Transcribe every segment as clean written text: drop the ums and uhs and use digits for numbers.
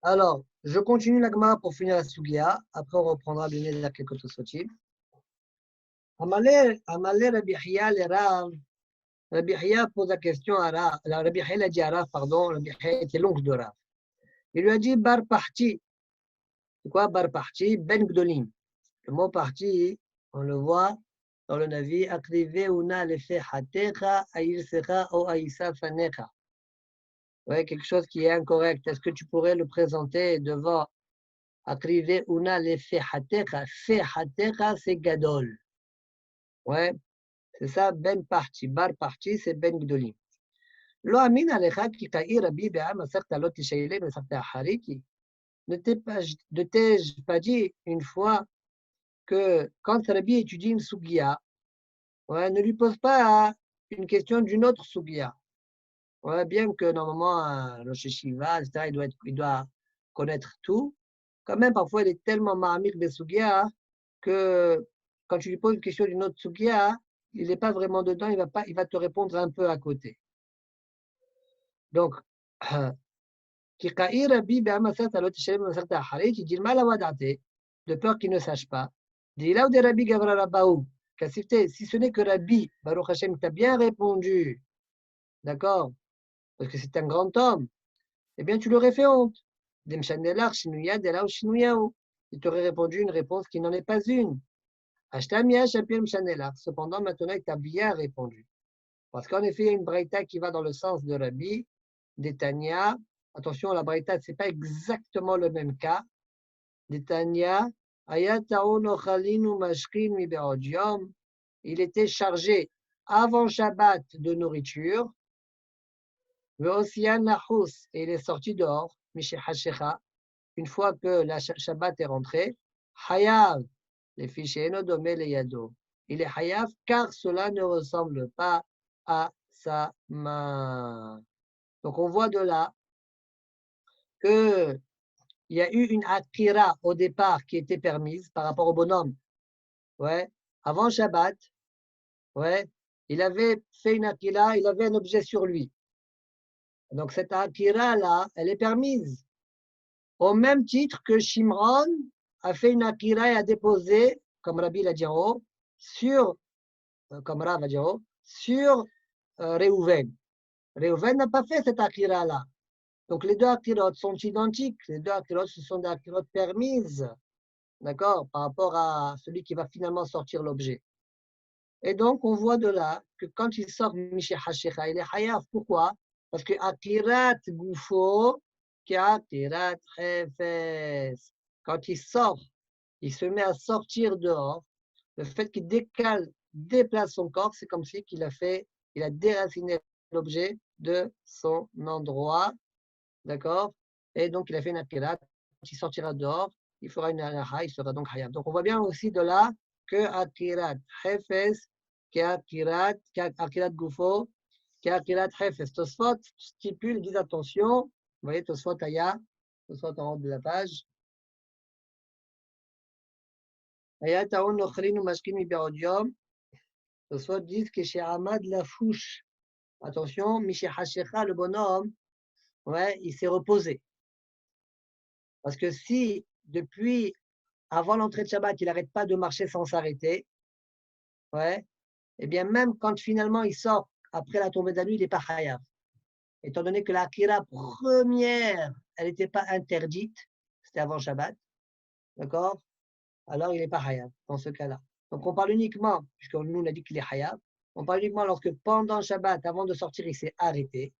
Alors, je continue la Gemara pour finir la Sugia. Après, on reprendra bien évidemment quelques Tosotim. Amalé Rabbi Hiya le Rav. Rabbi Hiya pose la question à Rav. Rabbi Hiya a dit à Rav, pardon, Rabbi Hiya était l'oncle de Rav. Il lui a dit Bar Parti. C'est quoi Bar Parti? Ben Gdolim. Le mot parti, on le voit dans le Navi, Akrive una lefe hatecha, aïrsecha ou aïsa fanecha. Ouais, quelque chose qui est incorrect. Est-ce que tu pourrais le présenter devant Akrive una lefe hatecha? Fe hatecha, c'est gadol. Ouais, c'est ça, ben parti. Bar parti, c'est ben gdolim. Lo amin alecha ki ka'i rabbi be'am asakta lo tishayle asakta hariki. Ne t'ai-je pas dit une fois que quand Rabbi étudie une sugia, ouais, ne lui pose pas une question d'une autre sugia. Ouais, bien que normalement, le Shiva, etc., il doit connaître tout. Quand même, parfois, il est tellement marmite des sugia que quand tu lui poses une question d'une autre sugia, il n'est pas vraiment dedans, il va te répondre un peu à côté. Donc, Kikaï Rabbi Be'amasat alot Shem Masat Harit, il dit mal à Wadate, de peur qu'il ne sache pas. Dit là où des Rabbi Gavra Rabbaou, si ce n'est que Rabbi, Baruch Hashem t'a bien répondu, d'accord, parce que c'est un grand homme, eh bien tu lui aurais fait honte. Demshanelach Shinouya Delaou Shinouyaou. Il t'aurait répondu une réponse qui n'en est pas une. Ashtamia Shapir Mshanelach. Cependant, maintenant, il t'a bien répondu. Parce qu'en effet, il y a une braïta qui va dans le sens de Rabbi, d'Etania. Attention, la braïta, ce n'est pas exactement le même cas. D'Etania, il était chargé avant Shabbat de nourriture. Et il est sorti dehors, une fois que la Shabbat est rentré. Hayav, les fichiers Nodomé les Yado. Il est Hayav car cela ne ressemble pas à sa main. Donc on voit de là qu'il y a eu une akira au départ qui était permise par rapport au bonhomme. Ouais. Avant Shabbat, ouais, il avait fait une akira, il avait un objet sur lui. Donc cette akira-là, elle est permise. Au même titre que Shimron a fait une akira et a déposé, comme Rabbi l'a dit en haut, comme Rav l'a dit en haut, sur Réhouven. Réhouven n'a pas fait cette akira-là. Donc les deux akirot sont identiques. Les deux akirot, ce sont des akirot permises, d'accord, par rapport à celui qui va finalement sortir l'objet. Et donc on voit de là que quand il sort Miché Hashecha, il est Hayaf. Pourquoi? Parce que akirat gufo, akirat hefes. Quand il sort, il se met à sortir dehors. Le fait qu'il déplace son corps, c'est comme si il a déraciné l'objet de son endroit. D'accord? Et donc, il a fait une akirat. Quand il sortira dehors, il fera une alaha, il sera donc hayab. Donc, on voit bien aussi de là que akirat hefes, akirat gufo, akirat hefes. Tosfot stipule, dis attention. Vous voyez, Tosfot aya, Tosfot en haut de la page. Aya taon nochrin ou mashkin mi be'odium. Tosfot dit que chez Ahmad la fouche. Attention, Miché Hashecha, le bonhomme, ouais, il s'est reposé. Parce que si, depuis avant l'entrée de Shabbat, il n'arrête pas de marcher sans s'arrêter, ouais, eh bien, même quand finalement il sort après la tombée de la nuit, il n'est pas chayav. Étant donné que la akira première, elle n'était pas interdite, c'était avant Shabbat, d'accord? Alors il n'est pas chayav dans ce cas-là. Donc on parle uniquement, puisque nous on a dit qu'il est chayav, on parle uniquement lorsque pendant Shabbat, avant de sortir, il s'est arrêté.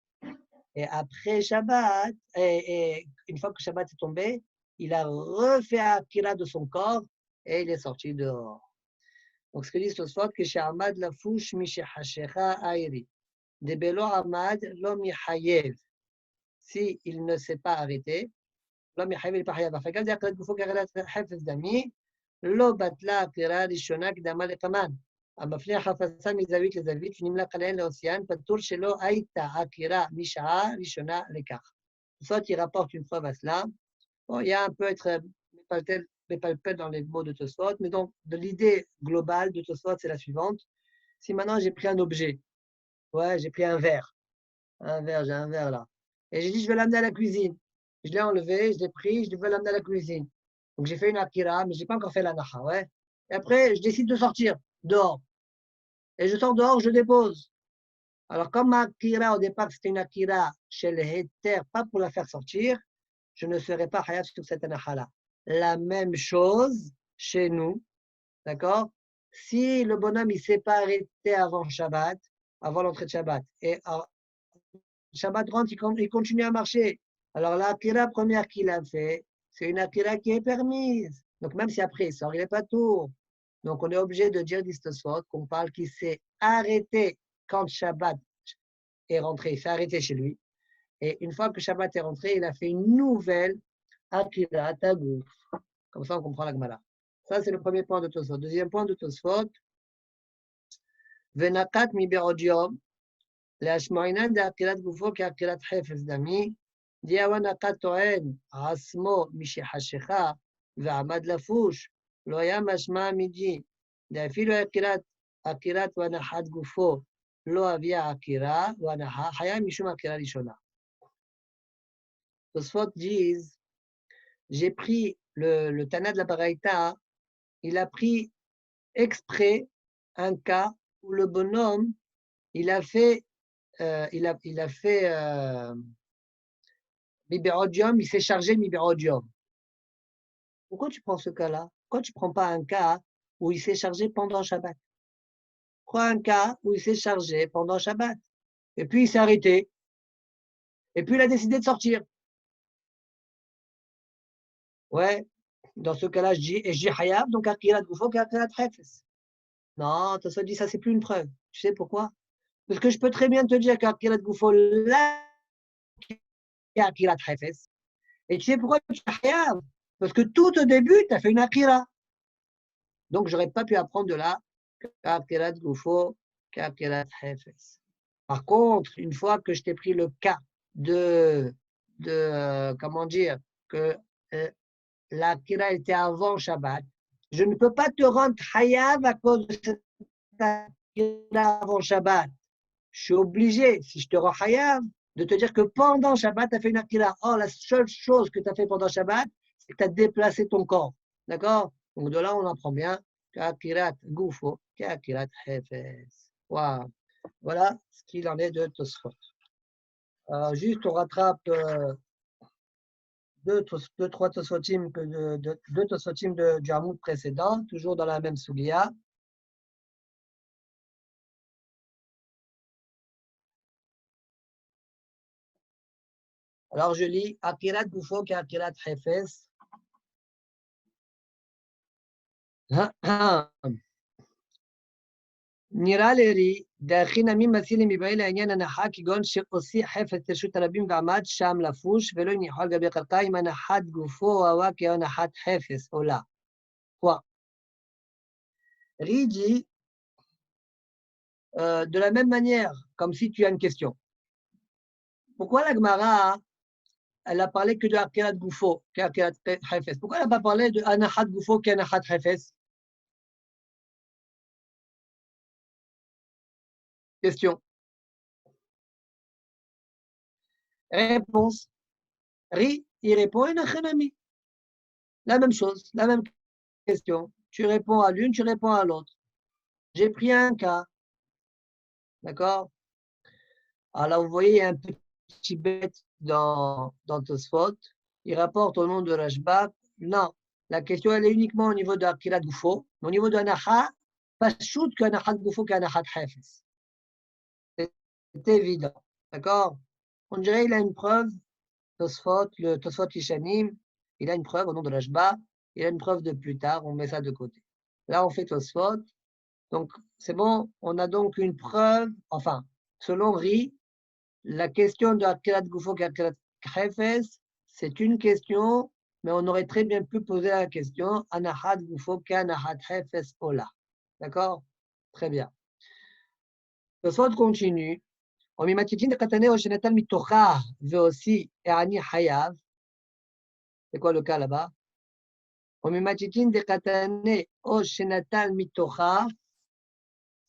Et après Shabbat, et une fois que Shabbat est tombé, il a refait akira de son corps et il est sorti dehors. Donc, ce que dit Tosfot, que chez Ahmad la fouche, Miché Hashecha Aïri. De Belo Ahmad, l'homme Hayev. Si il ne s'est pas arrêté, l'homme Hayev n'est pas Hayev. Afakal, il y a que faut qu'il y ait d'ami. Lo batla akira rishona kdama lekaman. המפליח חפצה מזווית לזווית ונמלק עליהן לאוסיין, פטור שלא הייתה עקירה משעה ראשונה לכך. Tosfot, il rapporte une preuve à cela. Bon, il y a un peu être mépalpel dans les mots de Tosfot, mais donc de l'idée globale de Tosfot, c'est la suivante. Si maintenant j'ai pris un objet, ouais, j'ai pris un verre, j'ai un verre là, et j'ai dit je vais l'amener à la cuisine. je l'ai enlevé, je l'ai pris, je devais l'amener à la cuisine. Donc j'ai fait une akira, mais je n'ai pas encore fait la naha, ouais. Et après, je décide de sortir dehors. Et je sors dehors, je dépose. Alors, comme ma akira, au départ, c'était une akira chez les héters, pas pour la faire sortir, je ne serai pas hayab sur cette naha-là. La même chose chez nous, d'accord? Si le bonhomme, il ne s'est pas arrêté avant Shabbat, avant l'entrée de Shabbat, et Shabbat rentre, il continue à marcher. Alors, la akira première qu'il a fait, c'est une akira qui est permise. Donc, même si après il sort, il n'est pas tour. Donc, on est obligé de dire d'Istosfot qu'on parle qu'il s'est arrêté quand Shabbat est rentré. Il s'est arrêté chez lui. Et une fois que Shabbat est rentré, il a fait une nouvelle akira tagouf. Comme ça, on comprend la Gemara. Ça, c'est le premier point de Tosfot. Deuxième point de Tosfot, Venakat mi be'odiom, להשמעינן דאכילת גופו כאכילת חפץ דמי, דיאוון נקת טוען עצמו משחשיכה ועמד לפוש, לא היה משמע מג'י, דאפילו עקירת והנחת גופו לא הביאה עקירה והנחה, חיה משום עקירה ראשונה. Tosfot disent, j'ai pris le Tana de la Baraïta, il a pris exprès un cas où le bonhomme, il a fait Mibérodium, il s'est chargé Mibérodium. Pourquoi tu prends ce cas-là? Pourquoi tu ne prends pas un cas où il s'est chargé pendant Shabbat? Prends un cas où il s'est chargé pendant Shabbat. Et puis il s'est arrêté. Et puis il a décidé de sortir. Ouais, dans ce cas-là, je dis Hayab, donc Akirat Goufo, Akirat Hefes. Non, ça se dit, ça c'est plus une preuve. Tu sais pourquoi? Parce que je peux très bien te dire qu'Akirat Goufo, là, Akirat Hefes. Et tu sais pourquoi tu dis Hayab? Parce que tout au début, tu as fait une Akira. Donc, je n'aurais pas pu apprendre de là qu'Akirat Goufo, qu'Akirat Hefes. Par contre, une fois que je t'ai pris le cas comment dire, que l'Akira était avant Shabbat, je ne peux pas te rendre Hayav à cause de cette Akira avant Shabbat. Je suis obligé, si je te rends Hayav, de te dire que pendant Shabbat, tu as fait une Akira. Or, la seule chose que tu as fait pendant Shabbat, c'est que tu as déplacé ton corps. D'accord? Donc, de là, on apprend bien qu'Akirat Goufo, qu'Akirat Hefes. Wow. Voilà ce qu'il en est de Tosfot. Juste, on rattrape deux, trois Tosfotim du Hamoud précédent, toujours dans la même Soulia. Alors, je lis Akirat Goufo qui Akirat Hefes. נראה לי, דאחין עמים מצילים מבאי לעניין הנחה, כגון שעושי חפץ לרשות הרבים ועמד שם לפוש, ולא הניחו על גבי קרקע עם הנחת גופו, או הווה כהנחת חפץ, עולה. Quoi? Ri dit, de la même manière, comme si tu as une question. Pourquoi la Gemara, elle a parlé que de Akirat Goufo, qu'Akirat Hefes? Pourquoi elle n'a pas parlé de Anahat Goufo, qu'Anahat Hefes? Question. Réponse. Ri, il répond Enachanami. La même chose, la même question. Tu réponds à l'une, tu réponds à l'autre. J'ai pris un cas. D'accord? Alors, vous voyez, il y a un petit bête dans Tosfot. Il rapporte au nom de Rashbak. Non, la question, elle est uniquement au niveau de Akirat Goufo. Au niveau de Anaha, pas shoot qu'Anahat Goufo qu'Anahat Hefes. C'est évident. D'accord? On dirait qu'il a une preuve, Tosfot, le Tosfot Ishanim, il a une preuve au nom de Rashba, il a une preuve de plus tard, on met ça de côté. Là, on fait Tosfot. Donc, c'est bon, on a donc une preuve, enfin, selon Ri, la question de Akirat Goufo qu'Akirat Hefes, c'est une question, mais on aurait très bien pu poser la question Anahat Goufo qu'Anahat Hefes Ola. D'accord? Très bien. Tosfot continue. וממתיתין דקתני או שנטל מתוכה והוציא העני חייב, c'est quoi le cas là-bas? וממתיתין דקתני או שנטל מתוכה,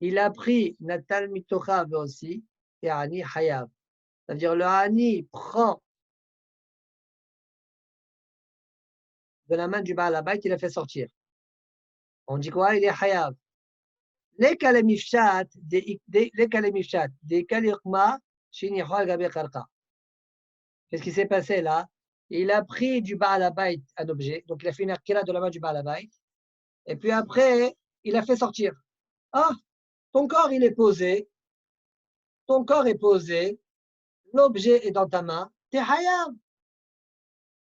il a pris נטל מתוכה והוציא, העני חייב. C'est-à-dire le Hani prend de la main du Baal Habayit, il a fait sortir. On dit quoi? Il est Hayav. Les kalemifshat, les kalemifshat, des kalikma, shinichol gabe karka. Qu'est-ce qui s'est passé là? Il a pris du Baal Habayit un objet, donc il a fait une akira de la main du Baal Habayit, et puis après, il a fait sortir. Ah, ton corps, il est posé, ton corps est posé, l'objet est dans ta main, t'es Hayav.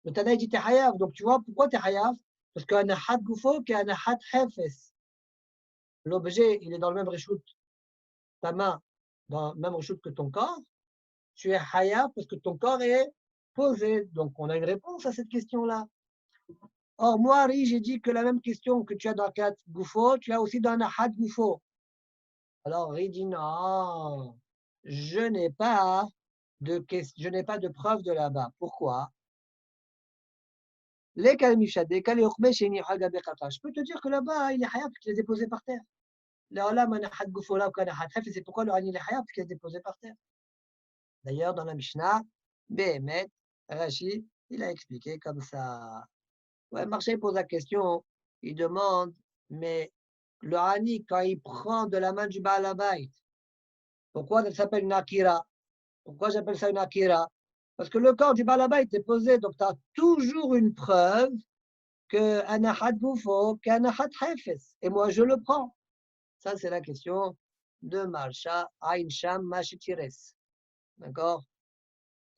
Le Tana dit t'es Hayav, donc tu vois pourquoi t'es Hayav? Parce qu'un ahad gufo, qu'un ahad hefes. L'objet, il est dans le même reshoot, ta main, dans le même reshoot que ton corps, tu es Hayav parce que ton corps est posé. Donc, on a une réponse à cette question-là. Or, moi, Ari, j'ai dit que la même question que tu as dans 4 Goufo, tu as aussi dans Ahad Goufo. Alors, Ari dit non, je n'ai pas de preuve de là-bas. Pourquoi? Je peux te dire que là-bas, il est Hayab parce qu'il est déposé par terre. Là, c'est pourquoi le Hani est Hayab parce qu'il est déposé par terre. D'ailleurs, dans la Mishnah, Behemet, Rashi, il a expliqué comme ça. Ouais, Marché pose la question, il demande, mais le Hani, quand il prend de la main du Baal Habayit, pourquoi ça s'appelle une Akira? Pourquoi j'appelle ça une Akira? Parce que le corps du Baal Habayit est posé, donc tu as toujours une preuve qu'un Ahad Goufo, qu'un Ahad Hefes. Et moi, je le prends. Ça, c'est la question de Marcha, Ain Sham, Mashitires. D'accord?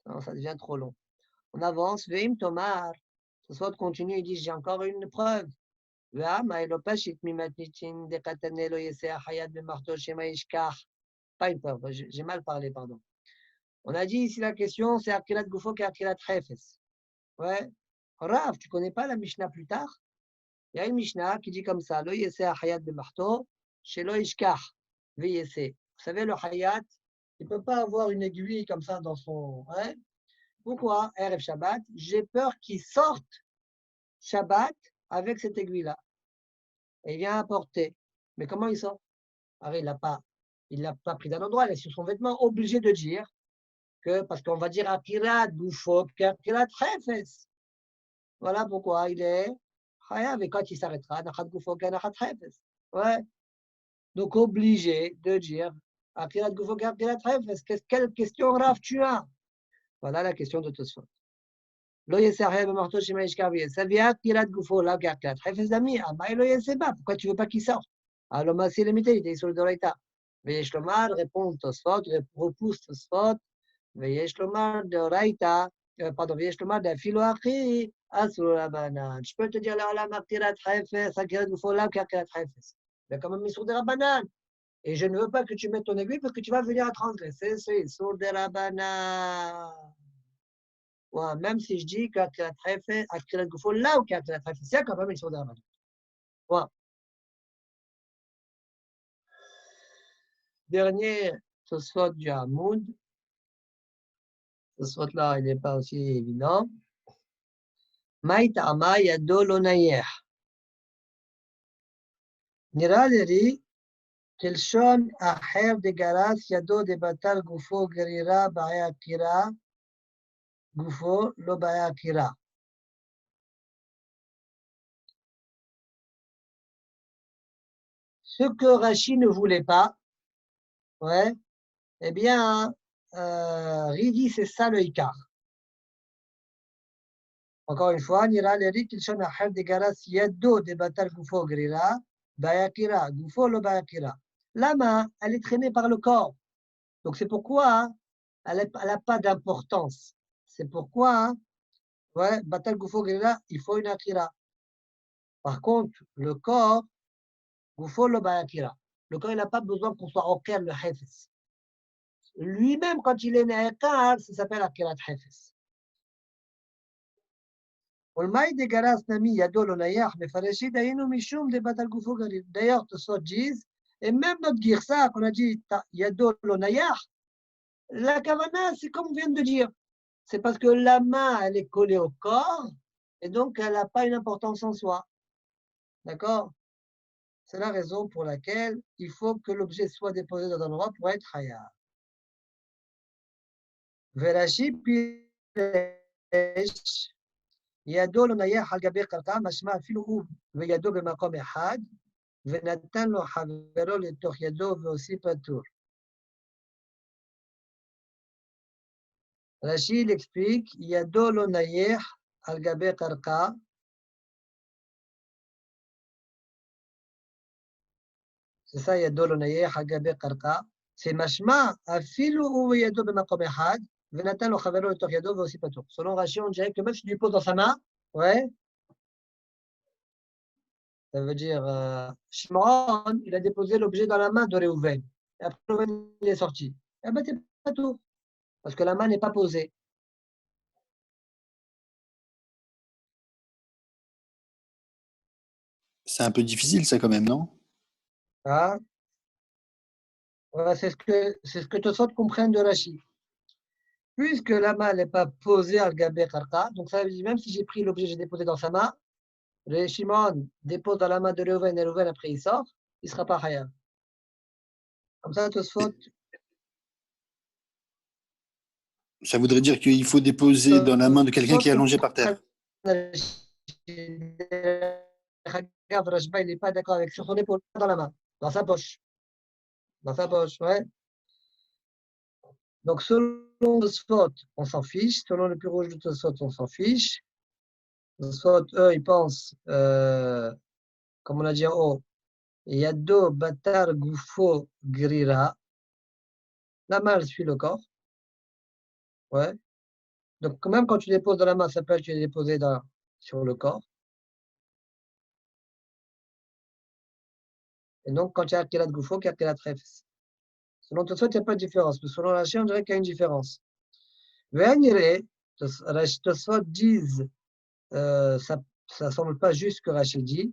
Non, ça devient trop long. On avance, Veim Tomar. Ce soir, continue, il dit, j'ai encore une preuve. Pas une preuve, j'ai mal parlé, pardon. On a dit ici la question, c'est Akilat Gufo qui Akilat Hefes. Ouais. Rav, tu connais pas la Mishnah plus tard? Il y a une Mishnah qui dit comme ça, Lo yese Hayat de marteau, chez Lo Ishkach, Veyese. Vous savez, le Hayat, il ne peut pas avoir une aiguille comme ça dans son. Ouais. Pourquoi? Erev Shabbat, j'ai peur qu'il sorte Shabbat avec cette aiguille-là. Et il vient apporter. Mais comment il sort? Alors, il l'a pas pris d'un endroit, il est sur son vêtement, obligé de dire que, parce qu'on va dire Akirat Goufo, Akirat Hefes. Voilà pourquoi il est Chayav, et quand il s'arrêtera, Nachat Goufo, Nachat Hefes. Ouais. Donc, obligé de dire Akirat Goufo, Akirat Hefes. Quelle question grave tu as? Voilà la question de Tosfot. Lo yesarhe b'marto shema yishkav ça vient Akirat Goufo, là, Akirat Hefes d'ami. Ama lo yeseba. Pourquoi tu veux pas qu'il sorte? Alors, ma c'est limité, il était sur le Doraita. ויש לומר, répond Tosfot, repousse Tosfot, ויש לומר דאורייתא, pardon, ויש לומר דאפילו אחי, אסור רבנן. Je peux te dire là, la Akirat Hefes, Akirat Goufo, là, Akirat Hefes. Mais quand même, Issour de Rabbanan. Et je ne veux pas que tu mettes ton aiguille parce que tu vas venir à transgresser ce Issour de Rabbanan. Ouais, même si je dis qu'Akirat Hefes, Akirat Goufo, là, ou qu'Akirat Hefes, c'est quand même Issour de Rabbanan. Ouais. Dernier Tosfot du Hamoud. Ce là il n'est pas aussi évident. Maïtama yado lo nayeh. Nira leri, kelshon aher de garas yado de batal gufo gerira baya kira, gufo lo baya kira. Ce que Rashi ne voulait pas, ouais, eh bien, Ridi, c'est ça le Icar. Encore une fois, Nira leri, kelshon aher de garas yado de batal gufo gerira, baya kira, gufo lo baya kira. La main, elle est traînée par le corps. Donc c'est pourquoi elle n'a pas d'importance. C'est pourquoi, ouais, Batal Goufo Gerila, il faut une akira. Par contre, le corps, Goufo le akira. Le corps, il n'a pas besoin qu'on soit au cœur le Hefes. Lui-même, quand il est né à Ekar, ça s'appelle Akirat Hefes. D'ailleurs, Tosot disent, et même notre Girsa, qu'on a dit Yado Lonayah, la Kavana, c'est comme on vient de dire. C'est parce que la main, elle est collée au corps, et donc elle n'a pas une importance en soi. D'accord? C'est la raison pour laquelle il faut que l'objet soit déposé dans un endroit pour être hayab. Verashi Piresh, ידו לא נייח על גבי קרקע, משמע אפילו הוא וידו במקום אחד, ונתן לו חברו לתוך ידו והוסיף פטור. Rachid il explique, ידו לא נייח על גבי קרקע, c'est ça, ידו לא נייח על גבי קרקע, c'est משמע אפילו הוא וידו במקום אחד, ונתן לו חברו לתוך ידו והוסיף פטור. Selon Rachid, on dirait que même si tu lui poses dans sa main, ouais, ça veut dire, Shimon, il a déposé l'objet dans la main de Réhouven. Et après, Réhouven, il est sorti. Eh bien, c'est pas tout. Parce que la main n'est pas posée. C'est un peu difficile, ça, quand même, non? Ah. Voilà, c'est ce que Tosfot comprennent de Rachid. Puisque la main n'est pas posée al gabé karka, donc ça veut dire même si j'ai pris l'objet, j'ai déposé dans sa main, le Shimon dépose dans la main de Réhouven et Réhouven après il sort, il ne sera pas Hayab. Comme ça, Tosfot. Ça voudrait dire qu'il faut déposer dans la main de quelqu'un qui est allongé par terre. Il n'est pas d'accord avec sur son épaule, dans la main, dans sa poche. Dans sa poche, ouais. Donc, selon Tosfot, on s'en fiche. Selon le plus rouge de Tosfot, on s'en fiche. Tosfot, eux, ils pensent, comme on a dit en haut, Yado Batar Goufo Grira. La main, elle suit le corps. Ouais. Donc, même quand tu déposes dans la main, ça peut être tu es déposé sur le corps. Et donc, quand il y a Akilat Goufo, il y a Akilat Refs. Selon Tosfot, il n'y a pas de différence. Mais selon Rachid, on dirait qu'il y a une différence. Tosfot disent, ça ne semble pas juste que Rachid dit.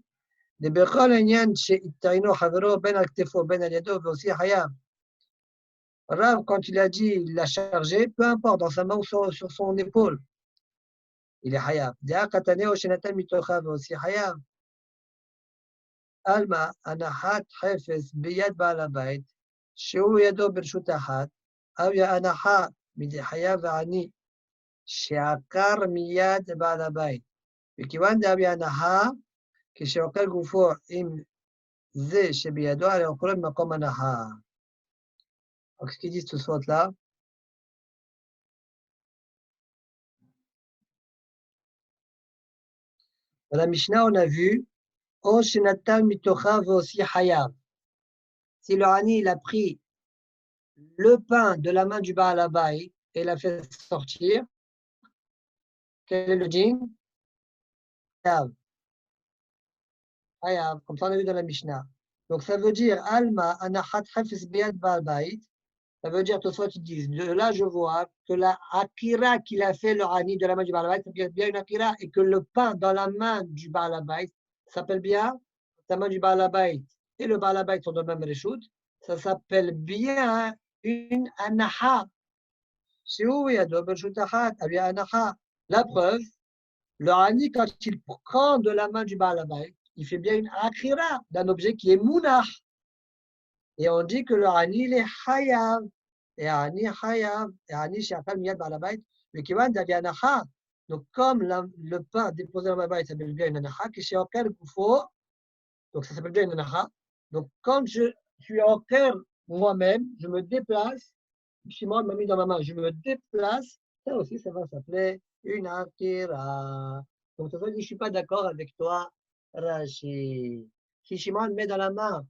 Rav, quand il a dit, il l'a chargé, peu importe, dans sa main ou sur son épaule, il est hayab. Alma, anahat hefes biyad ba'alabait, שהוא ידו ברשות אחת, أو הנחה מידי חייב ועני, שעקר מיד בעל הבית. וכיוון דאבי הנחה, כשעוקר גופו עם זה שבידו, הרי הוא קורא במקום הנחה. Donc, ce qu'ils disent ce soir-là, dans la Mishnah, on a vu, O shenatal mitocha aussi hayav. Si le Hani, il a pris le pain de la main du Baal Abaï et l'a fait sortir, quel est le djinn? Hayav. Hayav, comme ça on a vu dans la Mishnah. Donc ça veut dire, Alma anachat chafes biyad Baal Abaï. Ça veut dire, soit ils disent, de là je vois que la akira qu'il a fait le Hani de la main du Baal Abaï, ça s'appelle bien une akira, et que le pain dans la main du Baal Abaï s'appelle bien la main du Baal Abaï et le Baal Abaï sont dans le même reshoot, ça s'appelle bien une anaha. La preuve, le Hani, quand il prend de la main du Baal Abaï, il fait bien une akira d'un objet qui est mounah. Et on dit que le Hani, il est hayav. Et Hani hayav. Et Hani, shakal miyad Baal Abaï. Mais qui va d'avoir anaha. Donc, comme le pain déposé dans ma baït s'appelle bien une anaha, qui est en cœur goufo, donc ça s'appelle bien une anaha. Donc, quand je suis en cœur moi-même, je me déplace, Shimon m'a mis dans ma main, je me déplace, ça aussi, ça va s'appeler une akira. Donc, ça veut dire que je ne suis pas d'accord avec toi, Rachid. Si Shimon met dans la main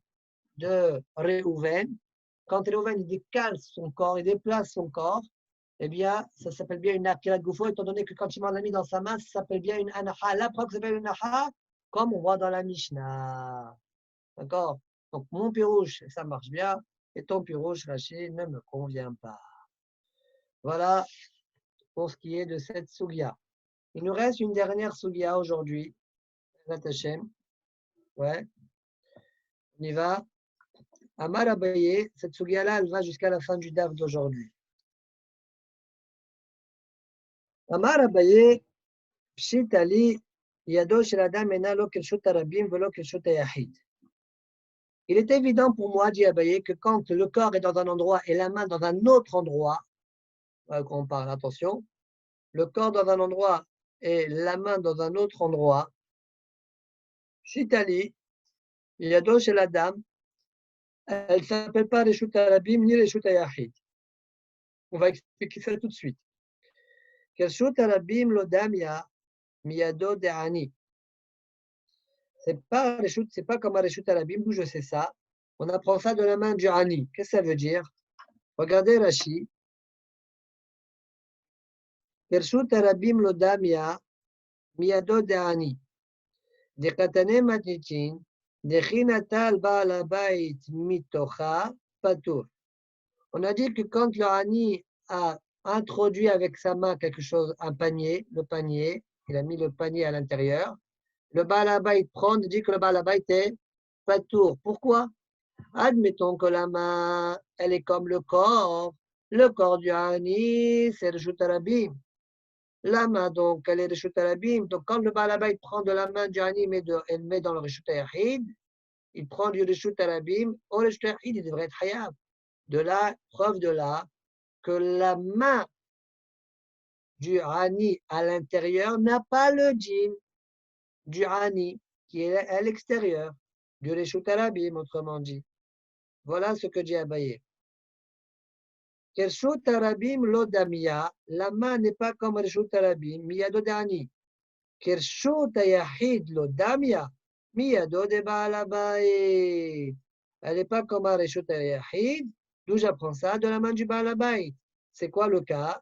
de Réhouven, quand Réhouven décale son corps, il déplace son corps, eh bien, ça s'appelle bien une akira de goufo, étant donné que quand Shimon l'a mis dans sa main, ça s'appelle bien une anaha. La preuve que ça s'appelle une anaha, comme on voit dans la Mishnah. D'accord? Donc, mon pirouche, ça marche bien, et ton pirouche, Rachid, ne me convient pas. Voilà pour ce qui est de cette sugia. Il nous reste une dernière sugia aujourd'hui. Ouais. On y va. Amar Abaye, cette sugia-là, elle va jusqu'à la fin du DAF d'aujourd'hui. Amar Abaye, pshit ali, yado shel adam ena lo kershut harabim velo kershut hayachid. Il est évident pour moi, dit Abaye, que quand le corps est dans un endroit et la main dans un autre endroit, quand on parle, attention, le corps dans un endroit et la main dans un autre endroit, Chitali, Yado chez la dame, elle ne s'appelle pas Reshut Arabim ni Reshut Yahid. On va expliquer ça tout de suite. Reshut Arabim Lodamia Miyado de Ani. C'est pas comme un Reshut Arabim, d'où je sais ça. On apprend ça de la main du Ani. Qu'est-ce que ça veut dire? Regardez Rashi. Reshut Arabim Lodamia Miyado de Ani. De Katane Matnichin. De Chinatal Baalabait Mitocha Patour. On a dit que quand le Hani a introduit avec sa main quelque chose, un panier, le panier, il a mis le panier à l'intérieur, le Baalabait prend, dit que le Baalabait est patour. Pourquoi? Admettons que la main, elle est comme le corps. Le corps du Hani, c'est le Reshut Arabim. La main, donc, elle est le Reshut Arabim. Donc, quand le Baalabait prend de la main du Hani et le met dans le Reshut Yahid, il prend du Reshut Arabim. Au Reshut Yahid, il devrait être Hayab. De là, preuve de là, que la main du Hani à l'intérieur n'a pas le djinn du Hani qui est à l'extérieur, du Reshut Arabim, autrement dit. Voilà ce que dit Abaye. Reshut Arabim lodamia, la main n'est pas comme Reshut Arabim, miyado de Hani. Reshut Yahid lodamia, miyado de Baalabait. Elle n'est pas comme un Reshut Yahid, d'où j'apprends ça, de la main du Baalabait. C'est quoi le cas?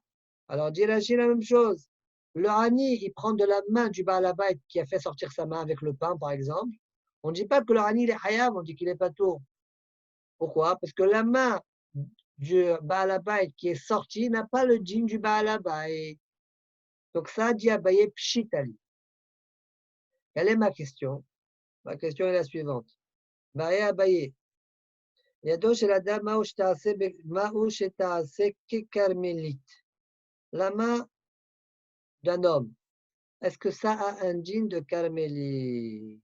Alors, dit Rashi la même chose. Le Hani, il prend de la main du Baalabait qui a fait sortir sa main avec le pain, par exemple. On ne dit pas que le Hani il est Hayab, on dit qu'il est pas tour. Pourquoi? Parce que la main du Baalabait qui est sortie n'a pas le djinn du Baalabait. Donc, ça dit Abaye Pshitali. Quelle est ma question? Ma question est la suivante. Baye Abaye. ידו של אדם מהו שתעשה ככרמלית. La main d'un homme, est-ce que ça a un djinn de carmélite?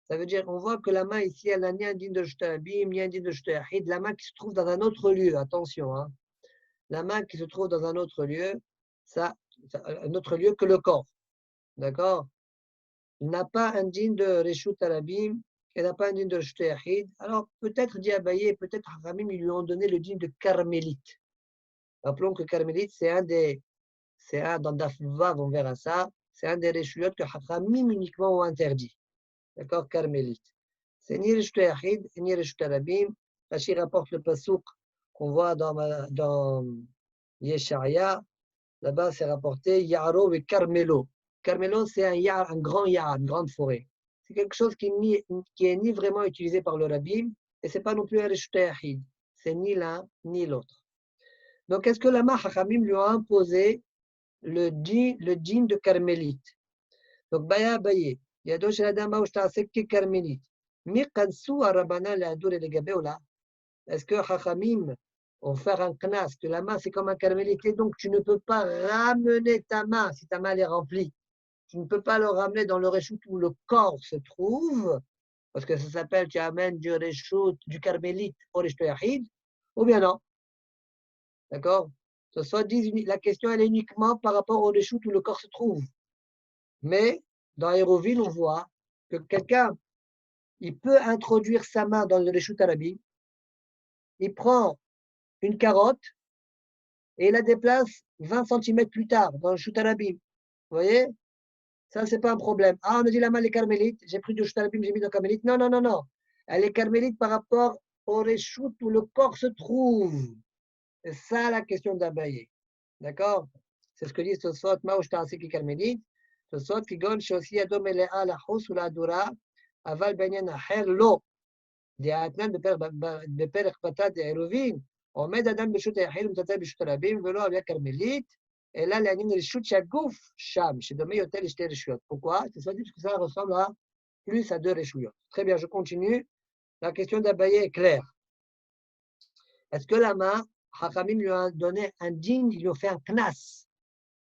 Ça veut dire, on voit que la main ici, elle n'a ni un djinn de Shtarabim, ni un djinn de Shtarahid, la main qui se trouve dans un autre lieu, attention, hein. La main qui se trouve dans un autre lieu, un autre lieu que le corps, d'accord? Il n'a pas un djinn de Reshut Arabim, il n'a pas un djinn de Shtarahid. Alors, peut-être, dit Abaye, peut-être Haramim, ils lui ont donné le djinn de carmélite. Rappelons que carmélite, dans Daf Vav, on verra ça, c'est un des Reshuyot que Hachamim uniquement ont interdit. D'accord, carmélite. C'est ni Reshut Yahid, ni Reshut Arabim. Rashi rapporte le pasouk qu'on voit dans Yesharia. Là-bas, c'est rapporté Ya'aro et Carmelo. Carmelo, c'est un grand ya'ar, une grande forêt. C'est quelque chose qui est ni vraiment utilisé par le rabbin, et ce n'est pas non plus un Reshut Yahid. C'est ni l'un ni l'autre. Donc, est-ce que la Hachamim lui a imposé le djinn de carmélite? Donc, Baya Baye, Yado shel adam ma'u shta'aseh kekarmélite. Mi qadsu arabana le'adur legabe ou la? Est-ce que Chachamim ont fait un knas, que la main c'est comme un carmélite, et donc tu ne peux pas ramener ta main si ta main est remplie. Tu ne peux pas le ramener dans le reshut où le corps se trouve, parce que ça s'appelle tu amènes du reshut, du carmélite au reshut yahid, ou bien non. D'accord? Soit la question elle est uniquement par rapport au reshut où le corps se trouve. Mais dans Héroville, on voit que quelqu'un, il peut introduire sa main dans le reshut arabim, il prend une carotte et il la déplace 20 cm plus tard dans le reshut arabim. Vous voyez? Ça, c'est pas un problème. Ah, on a dit la main, elle est carmélite, j'ai pris du reshut arabim, j'ai mis dans le carmélite. Non, non, non, non. Elle est carmélite par rapport au reshut où le corps se trouve. C'est ça la question d'Abaye. D'accord? C'est ce que dit Tosfot, Ma'u sh'ta'aseh carmélite. Tosfot, Kigon, Shosi, Adom, Ele'a, Lachus, ou la Dura, Aval, Benyan, Aher, Lo. דעתנן בפרק פתת עירובין, עומד אדם ברשות היחיד ומצלצל ברשות הרבים, ולא עלייה כרמלית, אלא לעניין רשות שהגוף שם, שדומה יותר לשתי רשויות. Pourquoi? C'est ça, parce que ça ressemble plus à deux reshuyot. Très bien, je continue. La question d'Abaye est claire. Est-ce que la main, Hachamim lui a donné un djinn, il lui a fait un knas?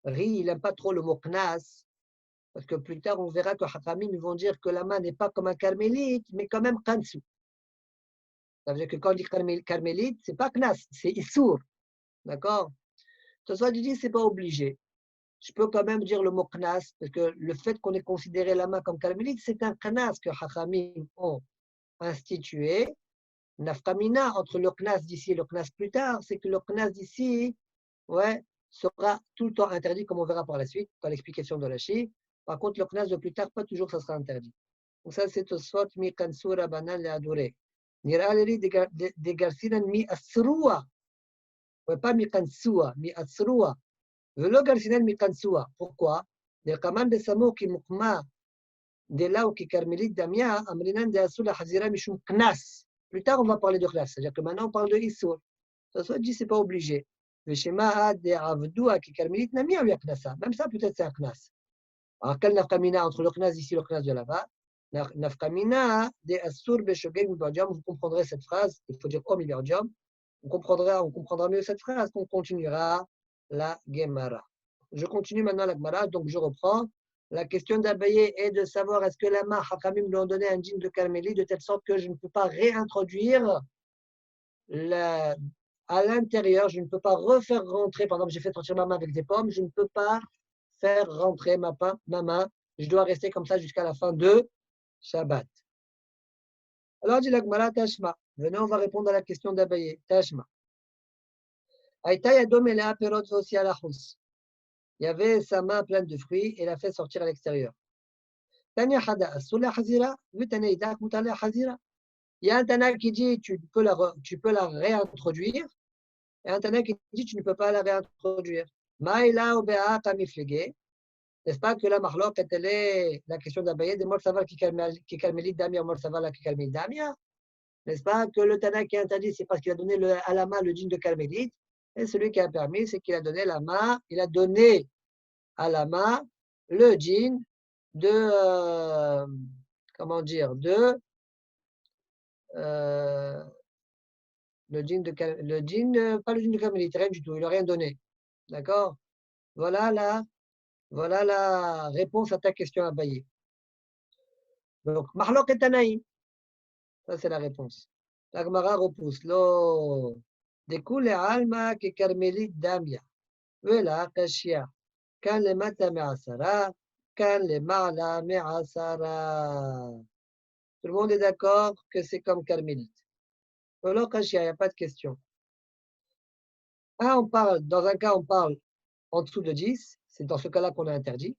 Il n'aime pas trop le mot knas, parce que plus tard, on verra que Hachamim vont dire que la main n'est pas comme un carmélite, mais quand même kansu. Ça veut dire que quand on dit carmélite, ce n'est pas knas, c'est issour. D'accord? Ce soit dit, ce n'est pas obligé. je peux quand même dire le mot knas, parce que le fait qu'on ait considéré la main comme carmélite, c'est un knas que Chachamim ont institué. Nafkamina, entre le knas d'ici et le knas plus tard, c'est que le knas d'ici, ouais, sera tout le temps interdit, comme on verra par la suite, par l'explication de Rashi. Par contre, le knas de plus tard, pas toujours, ça sera interdit. Donc ça, c'est Tosfot mi kansura banan le adoré. Nira leli de garsinan mi asrua. Ouais, pas mi kansua, mi asrua. Velo garsinan mi kansua. Pourquoi? Le kaman de samo qui mukma de là où qui carmélite damia, amrinan de asula hazira mishum knas. Plus tard, on va parler de knas. C'est-à-dire que maintenant, on parle de isur. Ça soit dit, c'est pas obligé. Le schéma de avdoua qui carmélite namia ou yaknasa. Même ça, peut-être, c'est un knas. Alors, quel nafkamina entre le knas ici et le knas de là-bas? Nafkamina de asur beshogeg mibardium. Vous comprendrez cette phrase. Il faut dire om mibardium. On comprendra mieux cette phrase. On continuera la Gemara. Je continue maintenant la Gemara, donc je reprends. La question d'Abaye est de savoir est-ce que la main Hakamim lui ont donné un djinn de Carmélie de telle sorte que je ne peux pas réintroduire à l'intérieur, je ne peux pas refaire rentrer, par exemple j'ai fait sortir ma main avec des pommes, je ne peux pas faire rentrer ma main, je dois rester comme ça jusqu'à la fin de Shabbat. Alors dit la Gemara, Tashma. Venez, on va répondre à la question d'Abaye. Tashma. Aïta yadom elea perot vosi alachus. Il y avait sa main pleine de fruits et l'a fait sortir à l'extérieur. Il y a un Tana qui dit tu peux la réintroduire et un Tana qui dit tu ne peux pas la réintroduire. N'est-ce pas que la marloc est la question d'Abaye de Mol Savar qui calmélit Damia, Mol Savar qui calmélit Damia? N'est-ce pas que le Tana qui est interdit, c'est parce qu'il a donné à la main le djinn de calmélite et celui qui a permis, c'est qu'il a donné à la main le djinn de comment dire le djinn pas le djinn de carmélite, rien du tout, il n'a rien donné. D'accord? Voilà la réponse à ta question Abaye. Donc, Mahlok et Tanaïm. Ça, c'est la réponse. La Gemara repousse. Lo, Dekoule alma ke carmélite damia. Vela kashia. Kan le mata me'asara. Kan le ma'la me'asara. Tout le monde est d'accord que c'est comme carmélite. Vela kashia, il n'y a pas de question. Dans un cas, on parle en dessous de 10. C'est dans ce cas-là qu'on a interdit.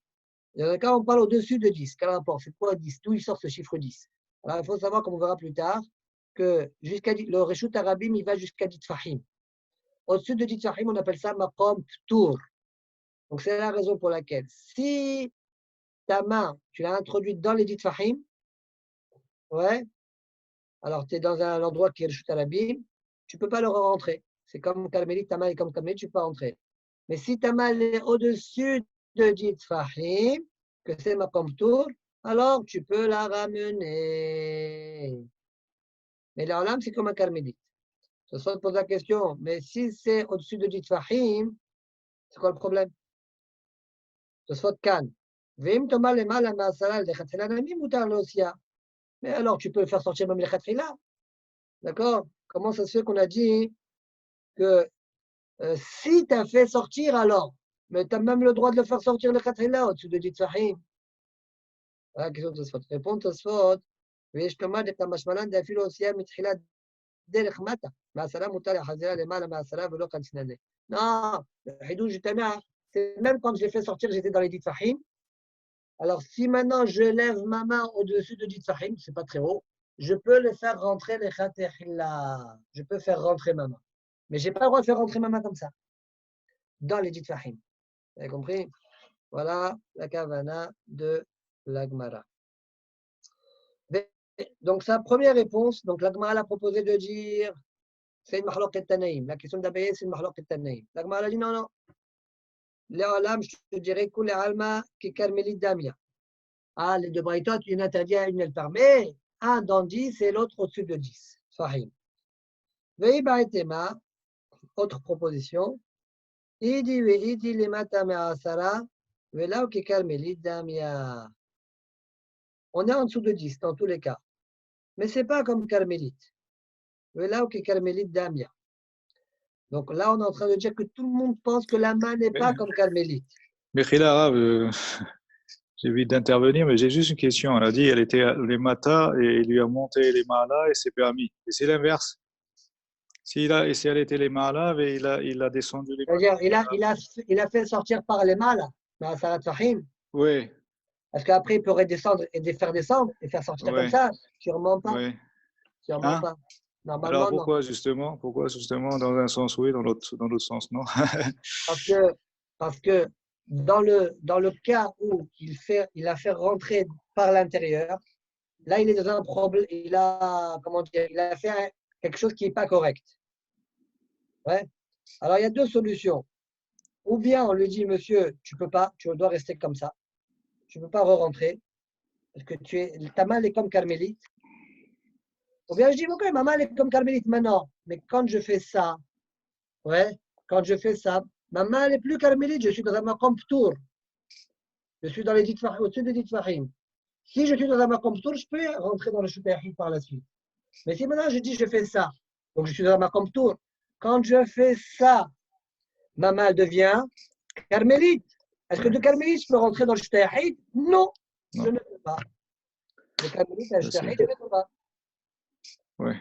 Dans un cas, on parle au-dessus de 10. Quel rapport? C'est quoi 10? D'où il sort ce chiffre 10? Alors, il faut savoir, comme on verra plus tard, que le Reshut Arabim, il va jusqu'à Dit Fahim. Au-dessus de Dit Fahim, on appelle ça Maqam Ptour. Donc, c'est la raison pour laquelle, si ta main, tu l'as introduite dans les Dit Fahim, ouais, alors tu es dans un endroit qui est Reshut Arabim, tu ne peux pas le rentrer. C'est comme Carmélite, ta main est comme Carmélite, tu peux pas rentrer. Mais si ta main est au-dessus de Dit Fahim, que c'est Maqam Ptour, alors tu peux la ramener. Mais l'Olam, c'est comme un carmélite. Ça se pose la question, mais si c'est au-dessus de Dit Fahim, c'est quoi le problème? Ça se Kan. Vim Toma le mal à Maasala, le Khatfila Nami, Moutar Losia. Mais alors, tu peux le faire sortir même le Khatfila. D'accord? Comment ça se fait qu'on a dit que si tu as fait sortir, alors, mais tu as même le droit de le faire sortir le Khatfila au-dessus de Dit Fahim? Voilà la question de Tosfot. Répond Tosfot. ויש לומר את המשמלן דאפילו עושייה מתחילת דרך מטה, מהסלה מותר להחזירה למעלה מהסלה ולא כנסננה. Non, le Hidouj du Tana, c'est même quand je l'ai fait sortir, j'étais dans les Dit Fahim. Alors, si maintenant je lève ma main au-dessus de Dit Fahim, c'est pas très haut, je peux le faire rentrer les Khatehila. Je peux faire rentrer ma main. Mais je n'ai pas le droit de faire rentrer ma main comme ça, dans les Dit Fahim. Vous avez compris? Voilà la kavana de l'Agmara. Donc, sa première réponse, donc l'Agmara a proposé de dire c'est une mahlok et tanaïm. La question d'Abaye, c'est une mahlok et tanaïm. L'Agmara a dit non. L'Alam, je te dirais que les alma qui carmélite damia. Ah, les deux braïtot, une interdit à une, elle permet. Un dans 10 et l'autre au-dessus de 10. Sahim. Vei baetema, autre proposition. Idi le matame asara, vela qui carmélite damia. On est en dessous de 10 dans tous les cas. Mais ce n'est pas comme carmélite. Vela qui carmélite damia. Donc là, on est en train de dire que tout le monde pense que la main n'est pas comme carmélite. Mekhila Arabe, j'ai envie d'intervenir, mais j'ai juste une question. Elle a dit elle était les matas et il lui a monté les malas et c'est permis. Et c'est l'inverse. Si elle était les malas et il a descendu les C'est-à-dire, matas. il a fait sortir par les mâles, dans la Salat Fahim, Oui, parce qu'après, il pourrait descendre et faire descendre et faire sortir comme oui, ça. Sûrement pas. oui. Sûrement Hein? pas. Alors Normalement, non. pourquoi justement dans un sens oui, dans l'autre sens non? Parce que, parce que dans le cas où il a fait rentrer par l'intérieur, là, il est dans un problème, comment dire, il a fait quelque chose qui n'est pas correct. Ouais. Alors, il y a deux solutions. Ou bien on lui dit, monsieur, tu peux pas, tu dois rester comme ça. Tu ne peux pas re-rentrer, parce que ta main est comme carmélite. Ou bien je dis, ok, ma main est comme carmélite maintenant, mais quand je fais ça, ouais, quand je fais ça, ma main n'est plus carmélite, je suis dans un maqam tour. Je suis dans les au-dessus des Fahim. Si je suis dans un maqam tour, je peux rentrer dans le Shubahid par la suite. Mais si maintenant je dis, je fais ça, donc je suis dans un maqam tour, quand je fais ça, ma main devient carmélite. Est-ce que de carmélite, je peux rentrer dans le Shubahid? Non, je Non, ne peux pas. De carmélite à ça, c'est. Shubahid, je ne peux pas. Ouais.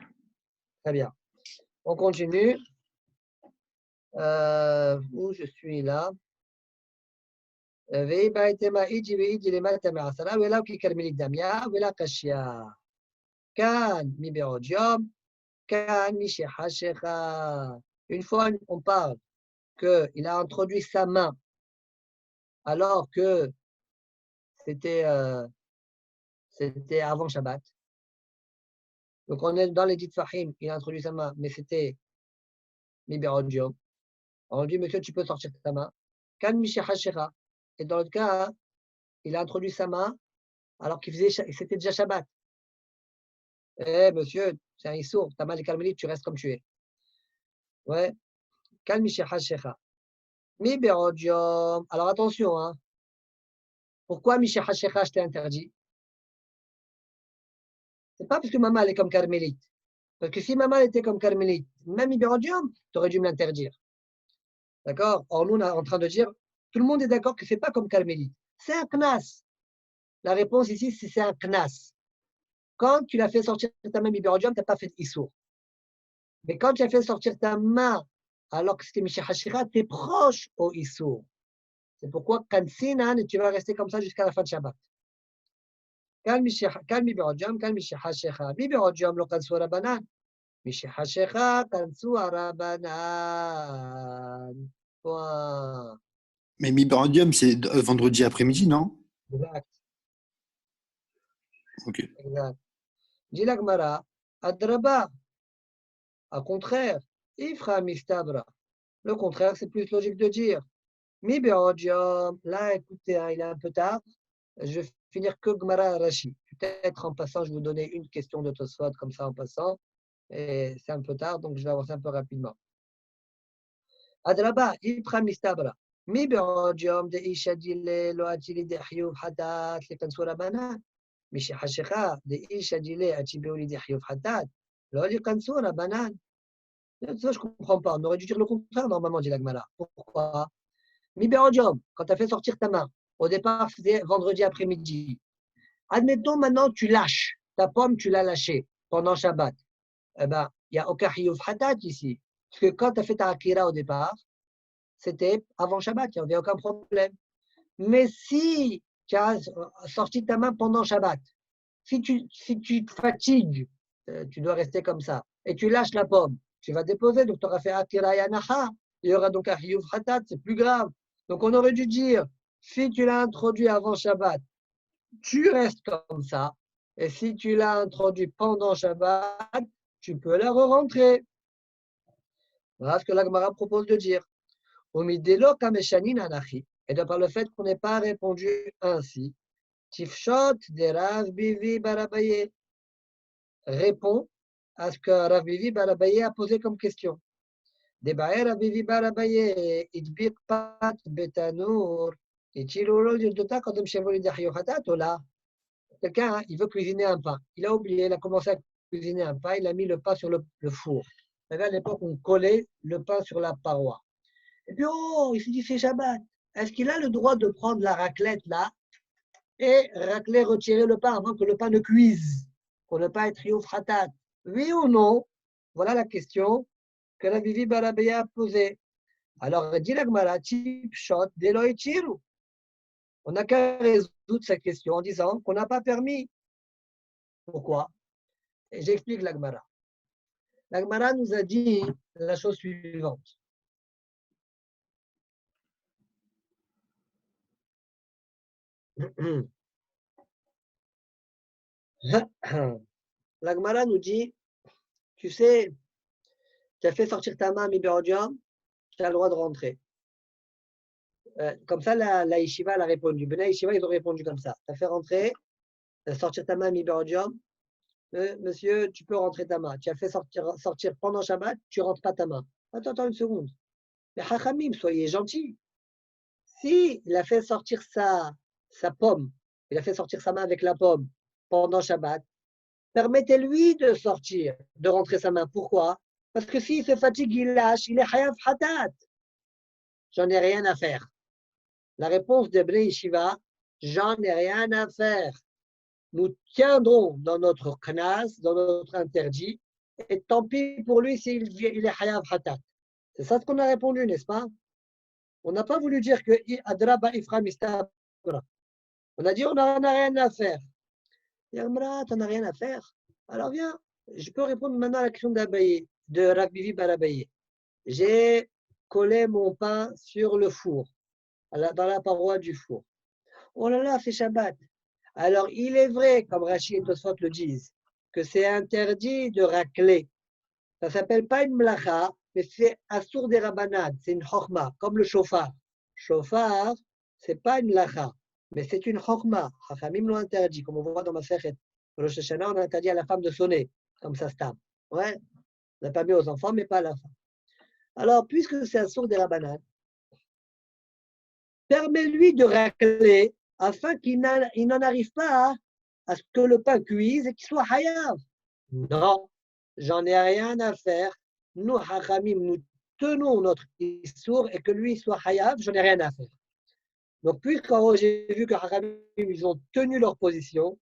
Très bien. On continue. Où je suis là. Une fois, on parle qu'il a introduit sa main alors que c'était avant Shabbat. Donc, on est dans les dites Fahim, il a introduit sa main, mais c'était Miberodium. On dit, monsieur, tu peux sortir ta main. Kan Mishahashera. Et dans le cas, il a introduit sa main alors c'était déjà Shabbat. Eh, monsieur, c'est un issour, ta main est carmélite, tu restes comme tu es. Ouais. Kan Mishahashera. Miberodium. Alors, attention, hein. Pourquoi Mishahashera, je t'ai interdit? C'est pas parce que maman elle est comme carmélite. Parce que si maman était comme carmélite, même Ibérodium, tu aurais dû me l'interdire. D'accord? Or, nous, on est en train de dire, tout le monde est d'accord que ce n'est pas comme carmélite. C'est un knas. La réponse ici, c'est un knas. Quand tu l'as fait sortir ta main Ibérodium, tu n'as pas fait d'issour. Mais quand tu as fait sortir ta main alors que c'était Misha Hashira, tu es proche au issour. C'est pourquoi, Kansinan, tu vas rester comme ça jusqu'à la fin de Shabbat. Quand Ibérodium, quand Misha Hashira, Ibérodium, le Kansoura Banan. Mishihashecha kansu arabanan. Point. Mais Mibrodium, c'est vendredi après-midi, non? Exact, Ok. exact. Dit la Gemara, adraba, au contraire, ifra mistabra. Le contraire, c'est plus logique de dire. Mi be'odium. Là, écoutez, hein, il est un peu tard. Je vais finir que Gemara Rashi. Peut-être en passant, je vais vous donner une question de Tosfot comme ça en passant. Et c'est un peu tard, donc je vais avancer un peu rapidement. אדרבה, איפכא מסתברא. מי בעוד יום דאישא דילה לא אצילי דחיוב חטאת לכנסו רבנן. מי שחשכה דאישא דילה אציביולי דחיוב חטאת, לא לכנסו רבנן. Ça, je ne comprends pas. On aurait dû dire le contraire, normalement, dit la Gemara. Pourquoi? Mi be'odium, quand tu as fait sortir ta main, au départ, c'était vendredi après-midi. Admettons, maintenant, tu lâches. Ta pomme, tu l'as lâchée pendant Shabbat. Eh bien, il n'y a aucun chiyuv hatat ici. Parce que quand tu as fait ta akira au départ, c'était avant Shabbat, il n'y avait aucun problème. Mais si tu as sorti ta main pendant Shabbat, si tu te fatigues, tu dois rester comme ça, et tu lâches la pomme, tu vas déposer, donc tu auras fait Akira Yanaha, il y aura donc un Hiyuv Hatat, c'est plus grave. Donc on aurait dû dire, si tu l'as introduit avant Shabbat, tu restes comme ça, et si tu l'as introduit pendant Shabbat, tu peux la re-rentrer. Voilà ce que la Gemara propose de dire. Et de par le fait qu'on n'ait pas répondu ainsi, Tifshot de Rav Bivi Barabaye répond à ce que Rav Bivi Barabaye a posé comme question. Debaer Rav Bivi Barabaye, Idbik Pat Betanour, et Chilolo Yudota Kodem Shevoli Dachyohatat, là. Quelqu'un, il veut cuisiner un pain. Il a oublié, il a commencé à cuisiner un pain, il a mis le pain sur le four. À l'époque, on collait le pain sur la paroi. Et puis, oh, il s'est dit, c'est Shabbat. est-ce qu'il a le droit de prendre la raclette là et racler, retirer le pain avant que le pain ne cuise, pour ne pas être riouf hatat? Oui ou non? Voilà la question que la Bibi Barabaya a posée. Alors, dit la Gemara, tip shot, deloy chiru. On n'a qu'à résoudre cette question en disant qu'on n'a pas permis. Pourquoi? Et j'explique la Gemara. La Gemara nous a dit la chose suivante. La Gemara nous dit, tu sais, tu as fait sortir ta main à Mibérodium, tu as le droit de rentrer. Comme ça, la yeshiva elle a répondu. Bnei yeshiva, ils ont répondu comme ça. Tu as fait rentrer, sortir ta main à Mibérodium. Monsieur, tu peux rentrer ta main. Tu as fait sortir pendant Shabbat, tu ne rentres pas ta main. Attends une seconde. Mais Chachamim, soyez gentils. Si il a fait sortir sa pomme, il a fait sortir sa main avec la pomme pendant Shabbat, permettez-lui de sortir, de rentrer sa main. Pourquoi? Parce que s'il se fatigue, il lâche, il est hayav hatat. J'en ai rien à faire. La réponse de Bnei Yeshiva, j'en ai rien à faire. Nous tiendrons dans notre knas, dans notre interdit, et tant pis pour lui s'il est hayav hatat. C'est ça ce qu'on a répondu, n'est-ce pas? On n'a pas voulu dire que adraba ifra mistabra. On a dit on n'en a rien à faire. Yamra, tu n'en as rien à faire. Alors viens, je peux répondre maintenant à la question d'Abaye, de Rav Bibi Bar Abaye. J'ai collé mon pain sur le four, dans la paroi du four. Oh là là, c'est Shabbat. Alors, il est vrai, comme Rachid et Tosfot le disent, que c'est interdit de racler. Ça ne s'appelle pas une mlacha, mais c'est assour des rabanades, c'est une chokma, comme le shofar. Shofar, ce n'est pas une mlacha, mais c'est une chokma. Chachamim l'ont interdit, comme on voit dans ma sechet. Rosh Hashanah, on a interdit à la femme de sonner, comme ça stam. Ouais, on n'a pas mis aux enfants, mais pas à la femme. Alors, puisque c'est assour des rabanades, permets-lui de racler afin qu'il n'en arrive pas à ce que le pain cuise et qu'il soit hayav. Non, j'en ai rien à faire. Nous, hachamim, nous tenons notre issour et que lui soit hayav, j'en ai rien à faire. Donc, puisqu'en haut, j'ai vu que hachamim, ils ont tenu leur position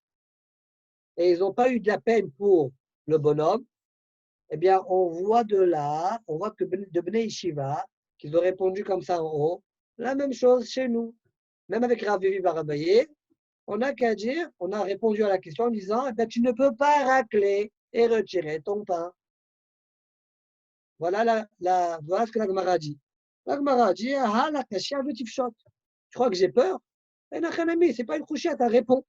et ils n'ont pas eu de la peine pour le bonhomme, eh bien, on voit de là, on voit que de Bnei Yeshiva, qu'ils ont répondu comme ça en haut, la même chose chez nous. Même avec Rav Bibi Bar Abaye, on n'a qu'à dire, on a répondu à la question en disant, eh bien, tu ne peux pas racler et retirer ton pain. Voilà, voilà ce que la Gemara dit. La Gemara dit, ah, la kashia de tifshot. Tu crois que j'ai peur? Eh, Nachanami, c'est pas une couchette, réponds.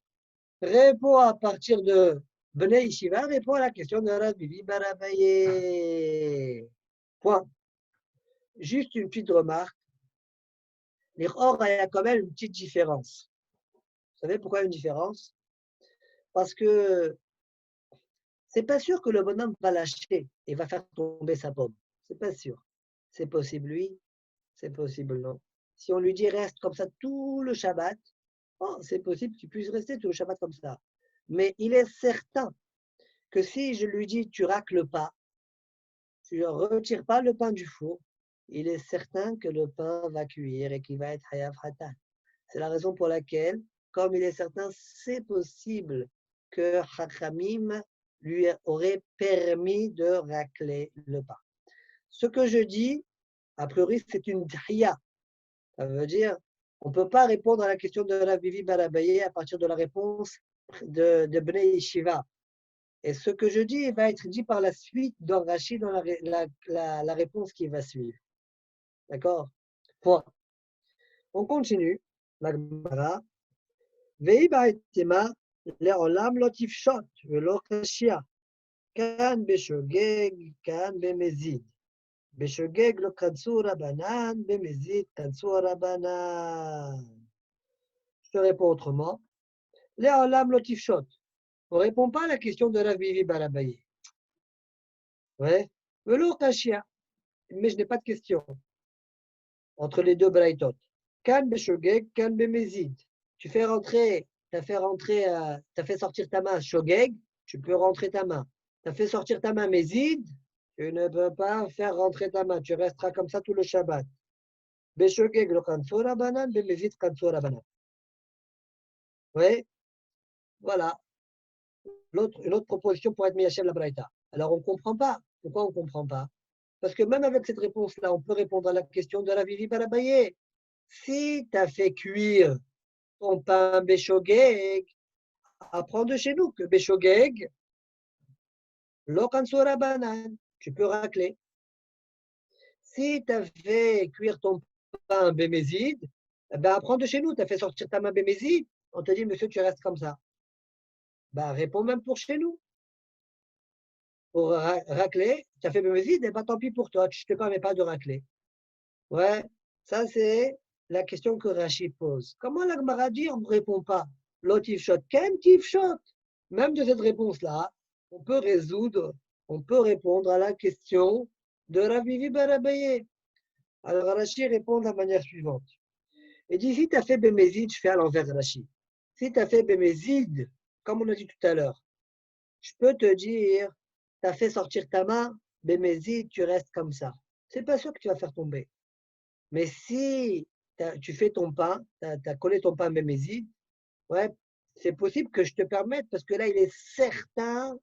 Réponds à partir de Bnei Yeshiva, réponds à la question de Rav Bibi Bar Abaye. Point. Juste une petite remarque. Or, il y a quand même une petite différence. Vous savez pourquoi une différence? Parce que c'est pas sûr que le bonhomme va lâcher et va faire tomber sa pomme. C'est pas sûr. C'est possible, oui. C'est possible, non. Si on lui dit reste comme ça tout le Shabbat, oh, c'est possible qu'il puisse rester tout le Shabbat comme ça. Mais il est certain que si je lui dis tu racles pas, tu ne retires pas le pain du four, il est certain que le pain va cuire et qu'il va être hayav hatat. C'est la raison pour laquelle, comme il est certain, c'est possible que Chachamim lui aurait permis de racler le pain. Ce que je dis, a priori, c'est une dhia. Ça veut dire, on ne peut pas répondre à la question de Rav Bibi Bar Abaye à partir de la réponse de Bnei Yeshiva. Et ce que je dis va être dit par la suite dans Rashi, dans la réponse qui va suivre. D'accord? Point. On continue. La Gemara. Vei ba'etema le'olam lo tifshot ve'lo kashia. Kan beshogeg, kan bemezid. Beshogeg lo kansu rabanan, bemezid kansu rabanan. Je te réponds autrement. Le'olam lo tifshot. On ne répond pas à la question de Rav Bibi Bar Abaye. Ouais. Ve'lo kashia. Mais je n'ai pas de question entre les deux braïtot. Kan beshogeg, kan bemezid. Tu as fait sortir ta main shogeg, tu peux rentrer ta main. Tu as fait sortir ta main mezid, tu ne peux pas faire rentrer ta main. Tu resteras comme ça tout le Shabbat. Beshogeg lo kanso rabanan, bemezid kanso rabanan. Oui, voilà. Une autre proposition pour être Miyashem la Braïta. Alors on ne comprend pas. Pourquoi on ne comprend pas? Parce que même avec cette réponse-là, on peut répondre à la question de la Vivi Barabaye. Si tu as fait cuire ton pain Beshogeg, apprends de chez nous que Beshogeg, lo kanso rabanan, tu peux racler. Si tu as fait cuire ton pain bémézide, ben apprends de chez nous, tu as fait sortir ta main bémézide, on te dit, monsieur, tu restes comme ça. Ben, réponds même pour chez nous. Pour racler, tu as fait bémézide, et ben tant pis pour toi, je ne te permets pas de racler. Ouais, ça c'est la question que Rachid pose. Comment la Gemara dit, on ne répond pas? L'otif shot, ken tif shot. Même de cette réponse-là, on peut répondre à la question de Ravivi Barabaye. Alors Rachid répond de la manière suivante. Et dit, si tu as fait bémézide, je fais à l'envers de Rachid. Si tu as fait bémézide, comme on a dit tout à l'heure, je peux te dire, tu as fait sortir ta main, bémézide, tu restes comme ça. C'est pas sûr que tu vas faire tomber. Mais si tu fais ton pain, tu as collé ton pain bémézide, ouais, c'est possible que je te permette, parce que là, il est certain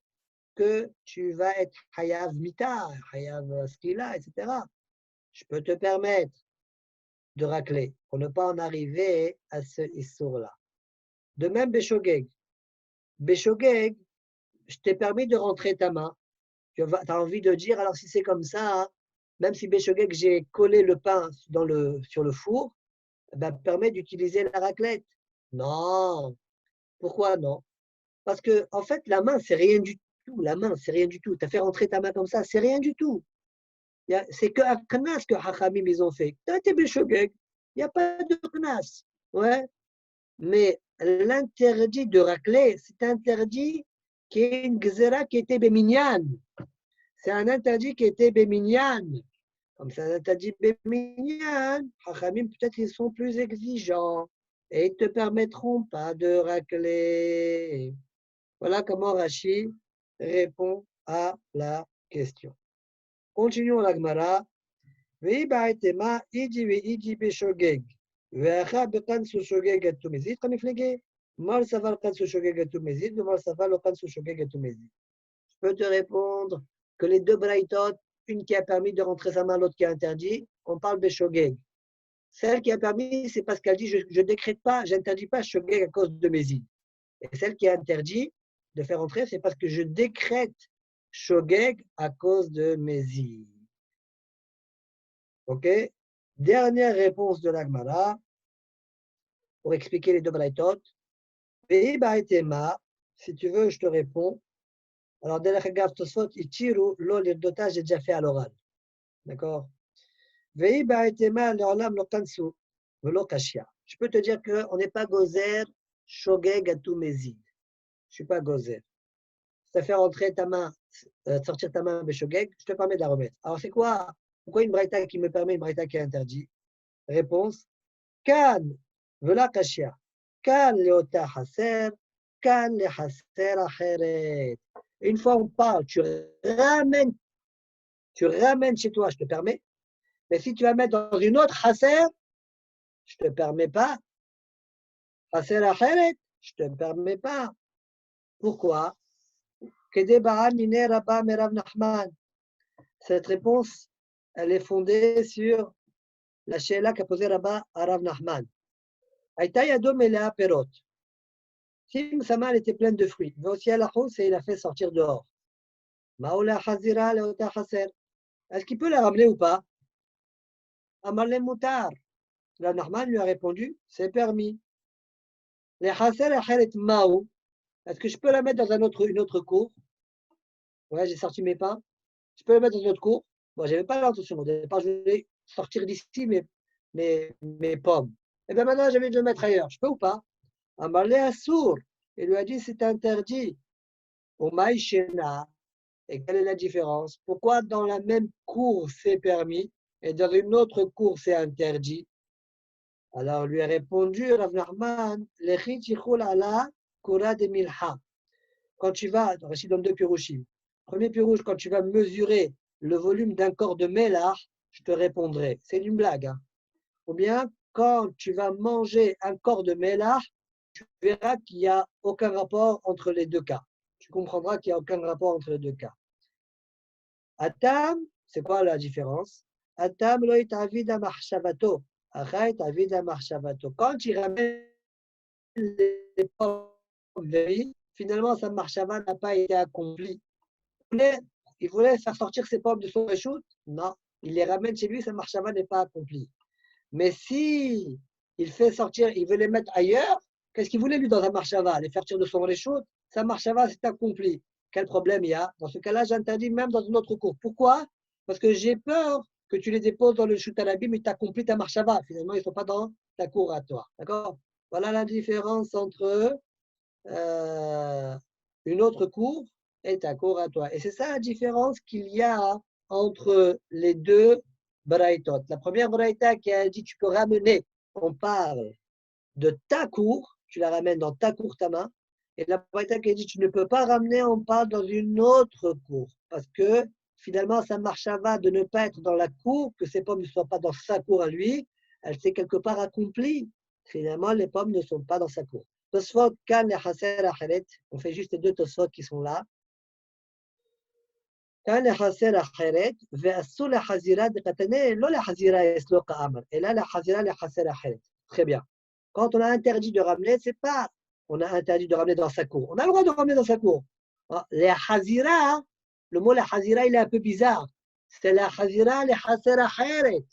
que tu vas être hayav mita, hayav skila, etc. Je peux te permettre de racler pour ne pas en arriver à ce issour-là. De même, Beshogeg. Beshogeg, je t'ai permis de rentrer ta main. Tu as envie de dire, alors si c'est comme ça, hein, même si Beshogeg, j'ai collé le pain sur le four, ben, permet d'utiliser la raclette. Non. Pourquoi non? Parce que, en fait, la main, c'est rien du tout. La main, c'est rien du tout. Tu as fait rentrer ta main comme ça, c'est rien du tout. C'est que un knas que Hachamim, ils ont fait. Tu as été Beshogeg, il n'y a pas de knas. Ouais. Mais l'interdit de racler, c'est interdit qui est une gzera qui était béminyan. C'est un interdit qui était béminyan. Comme c'est un interdit béminyan, Hachamim, peut-être ils sont plus exigeants et ils ne te permettront pas de racler. Voilà comment Rashi répond à la question. Continuons la Gemara. Vei ba'etema idi ve'idi beshogeg. ואחר בקנסו שוגג את ומזיד, כמפלגה, מר סבל קנסו שוגג את ומזיד, ומר סבל לא קנסו שוגג את ומזיד. Je peux te répondre que les deux braïtot, une qui a permis de rentrer sa main, l'autre qui a interdit, on parle de shogeg. Celle qui a permis, c'est parce qu'elle dit je ne décrète pas, je n'interdis pas shogeg à cause de mezid. Et celle qui a interdit de faire entrer, c'est parce que je décrète shogeg à cause de mezid. Ok? Dernière réponse de l'Agmara pour expliquer les deux braïtot. Si tu veux, je te réponds. Alors, Delachagav Tosfot, Ichiru, l'eau, les dotages, j'ai déjà fait à l'oral. D'accord? Je peux te dire qu'on n'est pas gozer, shogeg à tout mezid. Je ne suis pas gozer. Si tu as fait rentrer ta main, sortir ta main, shogeg, je te permets de la remettre. Alors, c'est quoi? Pourquoi une braïta qui me permet, une braïta qui est interdite? Réponse. Kan, vela kashia. Kan leota haser, kan le haser acheret. Une fois on parle, tu ramènes chez toi, je te permets. Mais si tu vas mettre dans une autre haser, je ne te permets pas. Haser acheret, je ne te permets pas. Pourquoi? Cette réponse, elle est fondée sur la sheila qu'a posée Rabba à Rav Nachman. Aïta yado melea perot. Si sa main était pleine de fruits, et il a fait sortir dehors. Est-ce qu'il peut la ramener ou pas? Amalem mutar. Rav Nachman lui a répondu, c'est permis. Les chaser acheret maou. Est-ce que je peux la mettre dans une autre cour? Ouais, j'ai sorti mes pains. Je peux la mettre dans une autre cour? Bon, je n'avais pas l'intention. Au départ, je voulais sortir d'ici mes pommes. Et bien maintenant, j'ai envie de le mettre ailleurs. Je peux ou pas? Amalé Assour. Il lui a dit c'est interdit. Au Maïchena. Et quelle est la différence? Pourquoi dans la même cour c'est permis et dans une autre cour c'est interdit? Alors lui a répondu Rav Nachman, quand tu vas, ici dans deux pirouchim, premier pirouche, quand tu vas mesurer le volume d'un corps de mélar, je te répondrai. C'est une blague. Hein? ou bien quand tu vas manger un corps de mélah, tu verras qu'il n'y a aucun rapport entre les deux cas. Tu comprendras qu'il n'y a aucun rapport entre les deux cas. Atam, c'est quoi la différence? Atam lo itavida marshavato. Achai itavida marshavato. Quand il ramène les pommes verries, finalement, sa marshava n'a pas été accomplie. Il voulait faire sortir ses pommes de son réchoute? Non. Il les ramène chez lui, sa marshava n'est pas accomplie. Mais si il fait sortir, il veut les mettre ailleurs, qu'est-ce qu'il voulait lui dans sa marshava? Les faire sortir de son réchoute? Sa marshava s'est accomplie. Quel problème il y a? Dans ce cas-là, j'interdis même dans une autre cour. Pourquoi? Parce que j'ai peur que tu les déposes dans le Shutalabi, mais tu accomplis ta marshava. Finalement, ils ne sont pas dans ta cour à toi. D'accord? Voilà la différence entre une autre cour et ta cour à toi. Et c'est ça la différence qu'il y a entre les deux braïtot. La première braïta qui a dit tu peux ramener, on parle de ta cour, tu la ramènes dans ta cour, ta main. Et la braïta qui a dit tu ne peux pas ramener, on parle dans une autre cour. Parce que finalement, ça marche à va de ne pas être dans la cour, que ces pommes ne soient pas dans sa cour à lui. Elle s'est quelque part accomplie. Finalement, les pommes ne sont pas dans sa cour. Tosfot, kan et chaser acharet. On fait juste les deux tosfot qui sont là. كان لحزيرة حيرت وأسو لحزيرة دقتني لو لحزيرة يسلوك أمر et là لحزيرة لحزيرة حيرت. Très bien. Quand on a interdit de ramener, c'est pas on a interdit de ramener dans sa cour. On a le droit de ramener dans sa cour. Les hazira, le mot la hazira, il est un peu bizarre. C'est la hazira, les hasera حيرت.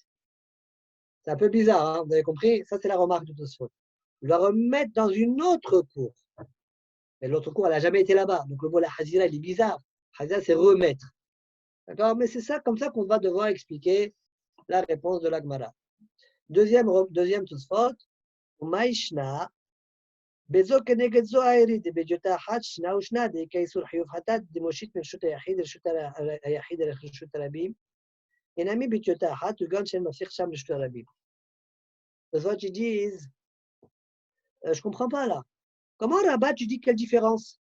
C'est un peu bizarre, hein, vous avez compris? Ça, c'est la remarque de Tosfot. On va remettre dans une autre cour. Mais l'autre cour, elle n'a jamais été là-bas. Donc le mot la hazira, il est bizarre. Hazira, c'est remettre. D'accord? Mais c'est ça, comme ça qu'on va devoir expliquer la réponse de l'Agmara. Deuxième Tosfot, Maïshna, Bezo keneged zo aeri de Bejota Hat, Shna Ushna, de Kaisur Hiyuf Hatat, de Moshit Mershut Yahid, Reshut Yahid, Reshut Rabim, et Nami Bejota Hat, Ugan Shen Mafir Sham Reshut Rabim. Tosfot, ils disent, je ne comprends pas là. Comment Rabat, tu dis quelle différence?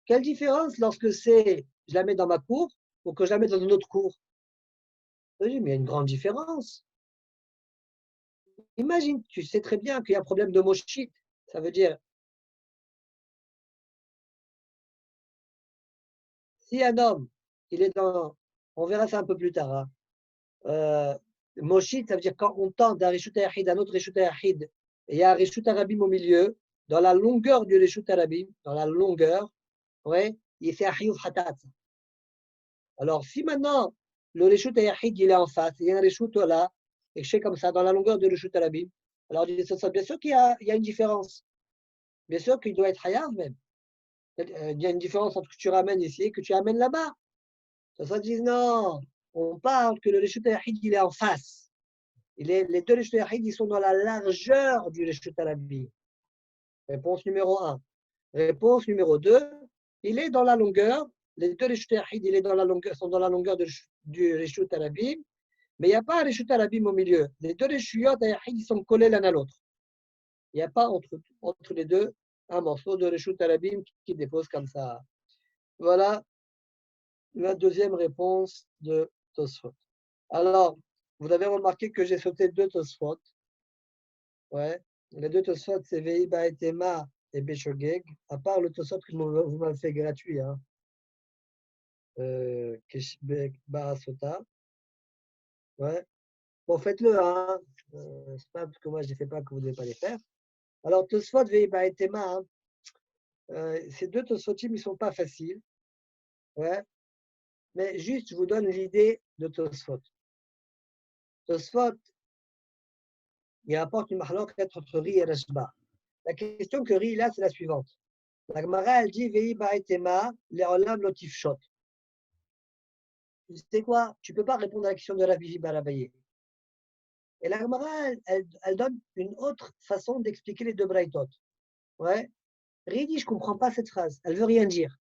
Quelle différence lorsque c'est je la mets dans ma cour ou que je la mets dans une autre cour? Je dis, mais il y a une grande différence. Imagine, tu sais très bien qu'il y a un problème de moshit. Ça veut dire, si un homme, il est dans, on verra ça un peu plus tard, hein, moshit, ça veut dire quand on tente d'un reshut yahid à un autre reshut yahid, et il y a un reshut arabim au milieu, dans la longueur du reshut arabim, dans la longueur, ouais, il fait ahiyuf hatat. Alors, si maintenant, le reshut yahid, il est en face, il y a un reshut là, et je fais comme ça, dans la longueur du reshut arabim, alors bien sûr qu'il y a une différence. Bien sûr qu'il doit être hayav même. Il y a une différence entre que tu ramènes ici et que tu amènes là-bas. Ça dit non, on parle que le reshut yahid, il est en face. Les deux reshut yahid, ils sont dans la largeur du reshut arabim. Réponse numéro 1. Réponse numéro 2, il est dans la longueur. Les deux reshut yahid, sont dans la longueur du reshut arabim. Mais il n'y a pas un reshut arabim au milieu. Les deux reshuyot yahid, ils sont collés l'un à l'autre. Il n'y a pas entre les deux un morceau de reshut arabim qui dépose comme ça. Voilà la deuxième réponse de Tosfot. Alors, vous avez remarqué que j'ai sauté deux Tosfot. Ouais. Les deux Tosfot, c'est Veiba et Tema et Beshogeg, à part le Tosfot que vous m'avez fait gratuit. Hein. Barasota. Ouais. Bon, faites-le. Hein. C'est pas parce que moi je ne les fais pas que vous ne devez pas les faire. Alors, Tosfot, Veiba et Tema, hein, ces deux Tosfotim, ils ne sont pas faciles. Ouais. Mais juste, je vous donne l'idée de Tosfot. Tosfot, il rapporte une mahlok entre Ri et Rashba. La question que Ri là, c'est la suivante. La Gemara, elle dit Vei ba'etema le'olam lo tifshot. Tu sais quoi? Tu ne peux pas répondre à la question de Rabbi Barabaye. Et la Gemara, elle donne une autre façon d'expliquer les deux braïtot. Ouais. Ri dit, je ne comprends pas cette phrase. Elle ne veut rien dire.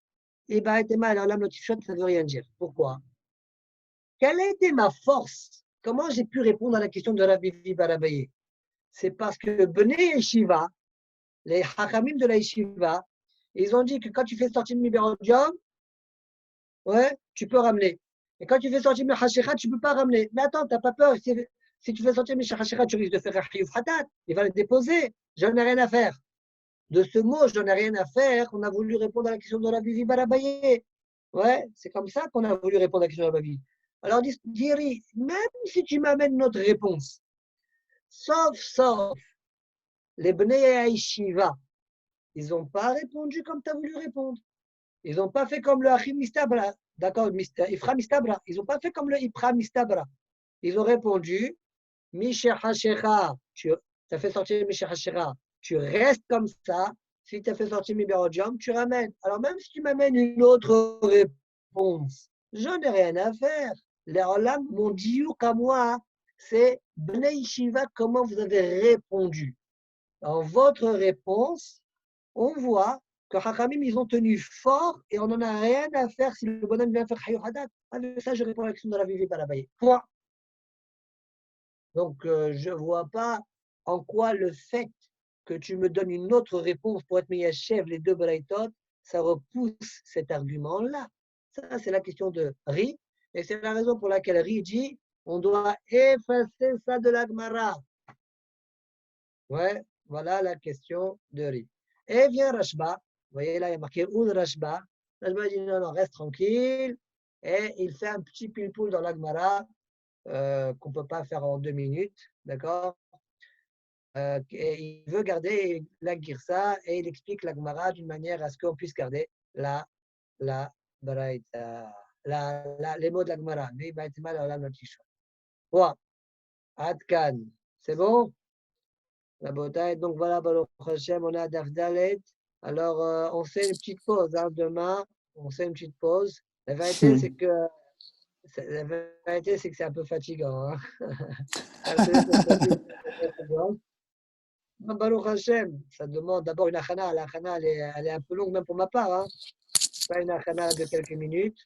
Vei ba'etema le'olam lo tifshot, ça ne veut rien dire. Pourquoi? Quelle a été ma force? Comment j'ai pu répondre à la question de Rabbi Barabaye? C'est parce que Bnei Yeshiva, les Hachamim de la Yeshiva, ils ont dit que quand tu fais sortir de Miberodium, ouais, tu peux ramener. Et quand tu fais sortir de Hashecha, tu ne peux pas ramener. Mais attends, tu n'as pas peur. Si tu fais sortir Misha Hashira, tu risques de faire un Chiyuv Hatat. Il va le déposer. Je n'ai rien à faire. De ce mot, je n'ai rien à faire, on a voulu répondre à la question de la Bibi Barabaye. Ouais, c'est comme ça qu'on a voulu répondre à la question de la Bibi. Alors, Diri, même si tu m'amènes notre réponse, sauf les Bnei Aishiva, ils n'ont pas répondu comme tu as voulu répondre. Ils n'ont pas fait comme le Achim Mistabra, d'accord, Ifra Mistabra. Ils n'ont pas fait comme le Ifra Mistabra. Ils ont répondu, Misha Hashera, tu as fait sortir Misha Hashera, tu restes comme ça. Si tu as fait sortir Miberodium, tu ramènes. Alors, même si tu m'amènes une autre réponse, je n'ai rien à faire. Les Olam, mon diouk à moi, c'est Bnei Shiva, comment vous avez répondu. Dans votre réponse, on voit que Hachamim, ils ont tenu fort et on n'en a rien à faire si le bonhomme vient faire Chayou Hadat. Avec ça, je réponds à la question de la Vivi Balabaye. Point. Donc, je ne vois pas en quoi le fait que tu me donnes une autre réponse pour être Miyachev, les deux Braithot, ça repousse cet argument-là. Ça, c'est la question de Ri. Et c'est la raison pour laquelle Ri dit on doit effacer ça de la Gemara. Ouais, voilà la question de Ri. Et vient Rashba. Vous voyez là, il y a marqué Oud Rashba. Rashba dit non, reste tranquille. Et il fait un petit pile-poule dans la Gemara qu'on ne peut pas faire en 2 minutes. D'accord? Et il veut garder la Girsa et il explique la Gemara d'une manière à ce qu'on puisse garder la Baraita, les mots de la Gemara. Mais il va être mal à la notice. Bon, Adkan, c'est bon? La bataille, donc voilà, Baruch Hashem, on a Dafdalet. Alors, on fait une petite pause hein, demain. On fait une petite pause. La vérité, c'est que c'est un peu fatigant. Hein. Baruch Hashem, ça demande d'abord une achana. La achana, elle est un peu longue, même pour ma part. Hein. Pas une achana de quelques minutes.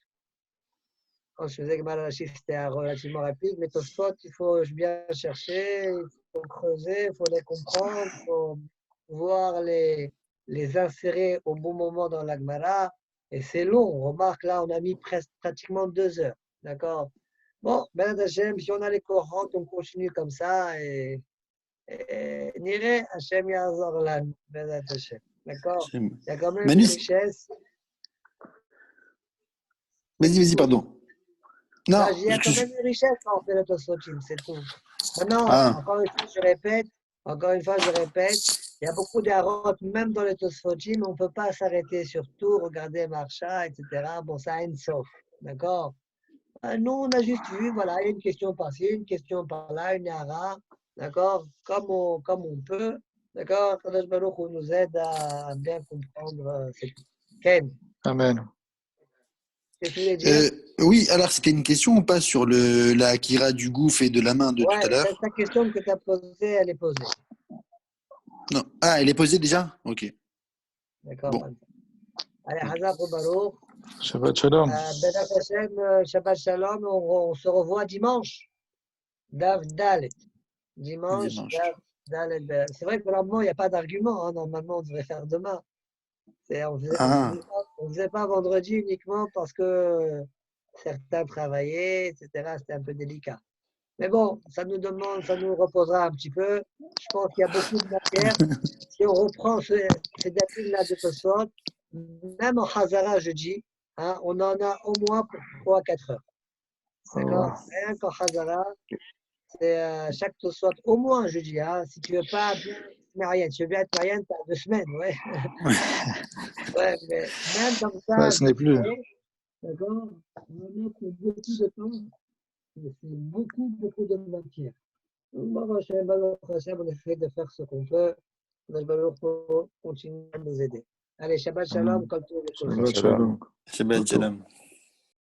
Quand je faisais Gemara Rashid, c'était relativement rapide. Mais Tosfot, il faut bien chercher, il faut creuser, il faut les comprendre, il faut voir les insérer au bon moment dans la Gemara. Et c'est long. On remarque là, on a mis pratiquement 2 heures. D'accord? Bon, Ben Hashem, si on a les courants, on continue comme ça. Et Nire Hashem Yazor Lan, Ben Hashem. D'accord? Il y a quand même Manu, une richesse. vas-y, pardon. Non, Il y a quand même une richesse quand on fait le Tosfotim, c'est tout. Maintenant, encore une fois, je répète, il y a beaucoup d'arrotes, même dans les Tosfotim, on ne peut pas s'arrêter sur tout, regarder Marcha, etc. Bon, ça a une sauf, d'accord? Nous, on a juste vu, voilà, il y a une question par-ci, une question par-là, une ara, d'accord? Comme on peut, d'accord? Kadosh Baruch Hu nous aide à bien comprendre c'est tout. Ken, Amen. qu'est-ce que tu voulais dire? Oui, alors c'était une question ou pas sur la Akira du gouffre et de la main de tout à l'heure? Ouais, ta question que tu as posée, elle est posée. Non. Ah, elle est posée déjà? Ok. D'accord. Bon. Allez, Hazak Baruch. Shabbat Shalom. Bezat Hashem, Shabbat Shalom. On se revoit dimanche. Dav Dalet. Dimanche, Dav Dalet. C'est vrai que pour le moment, il n'y a pas d'argument. Hein. Normalement, on devrait faire demain. On ne faisait pas vendredi uniquement parce que certains travaillaient, etc. C'était un peu délicat. Mais bon, ça nous reposera un petit peu. Je pense qu'il y a beaucoup de matière. Si on reprend ces dates-là de Tosfot, même en Hazara jeudi, hein, on en a au moins pour 3-4 heures. D'accord? Rien qu'en Hazara, c'est chaque Tosfot au moins jeudi. Hein. Si tu ne veux pas bien être marienne, tu veux bien être marienne, tu as 2 semaines. Ouais. Ouais, mais même comme ça, Ce n'est plus. d'accord? On va mettre beaucoup de temps. C'est beaucoup de matière. On essaie de faire ce qu'on peut. On continue à nous aider. Allez, Shabbat Shalom, comme tous les Shabbat Shalom. Shabbat Shalom.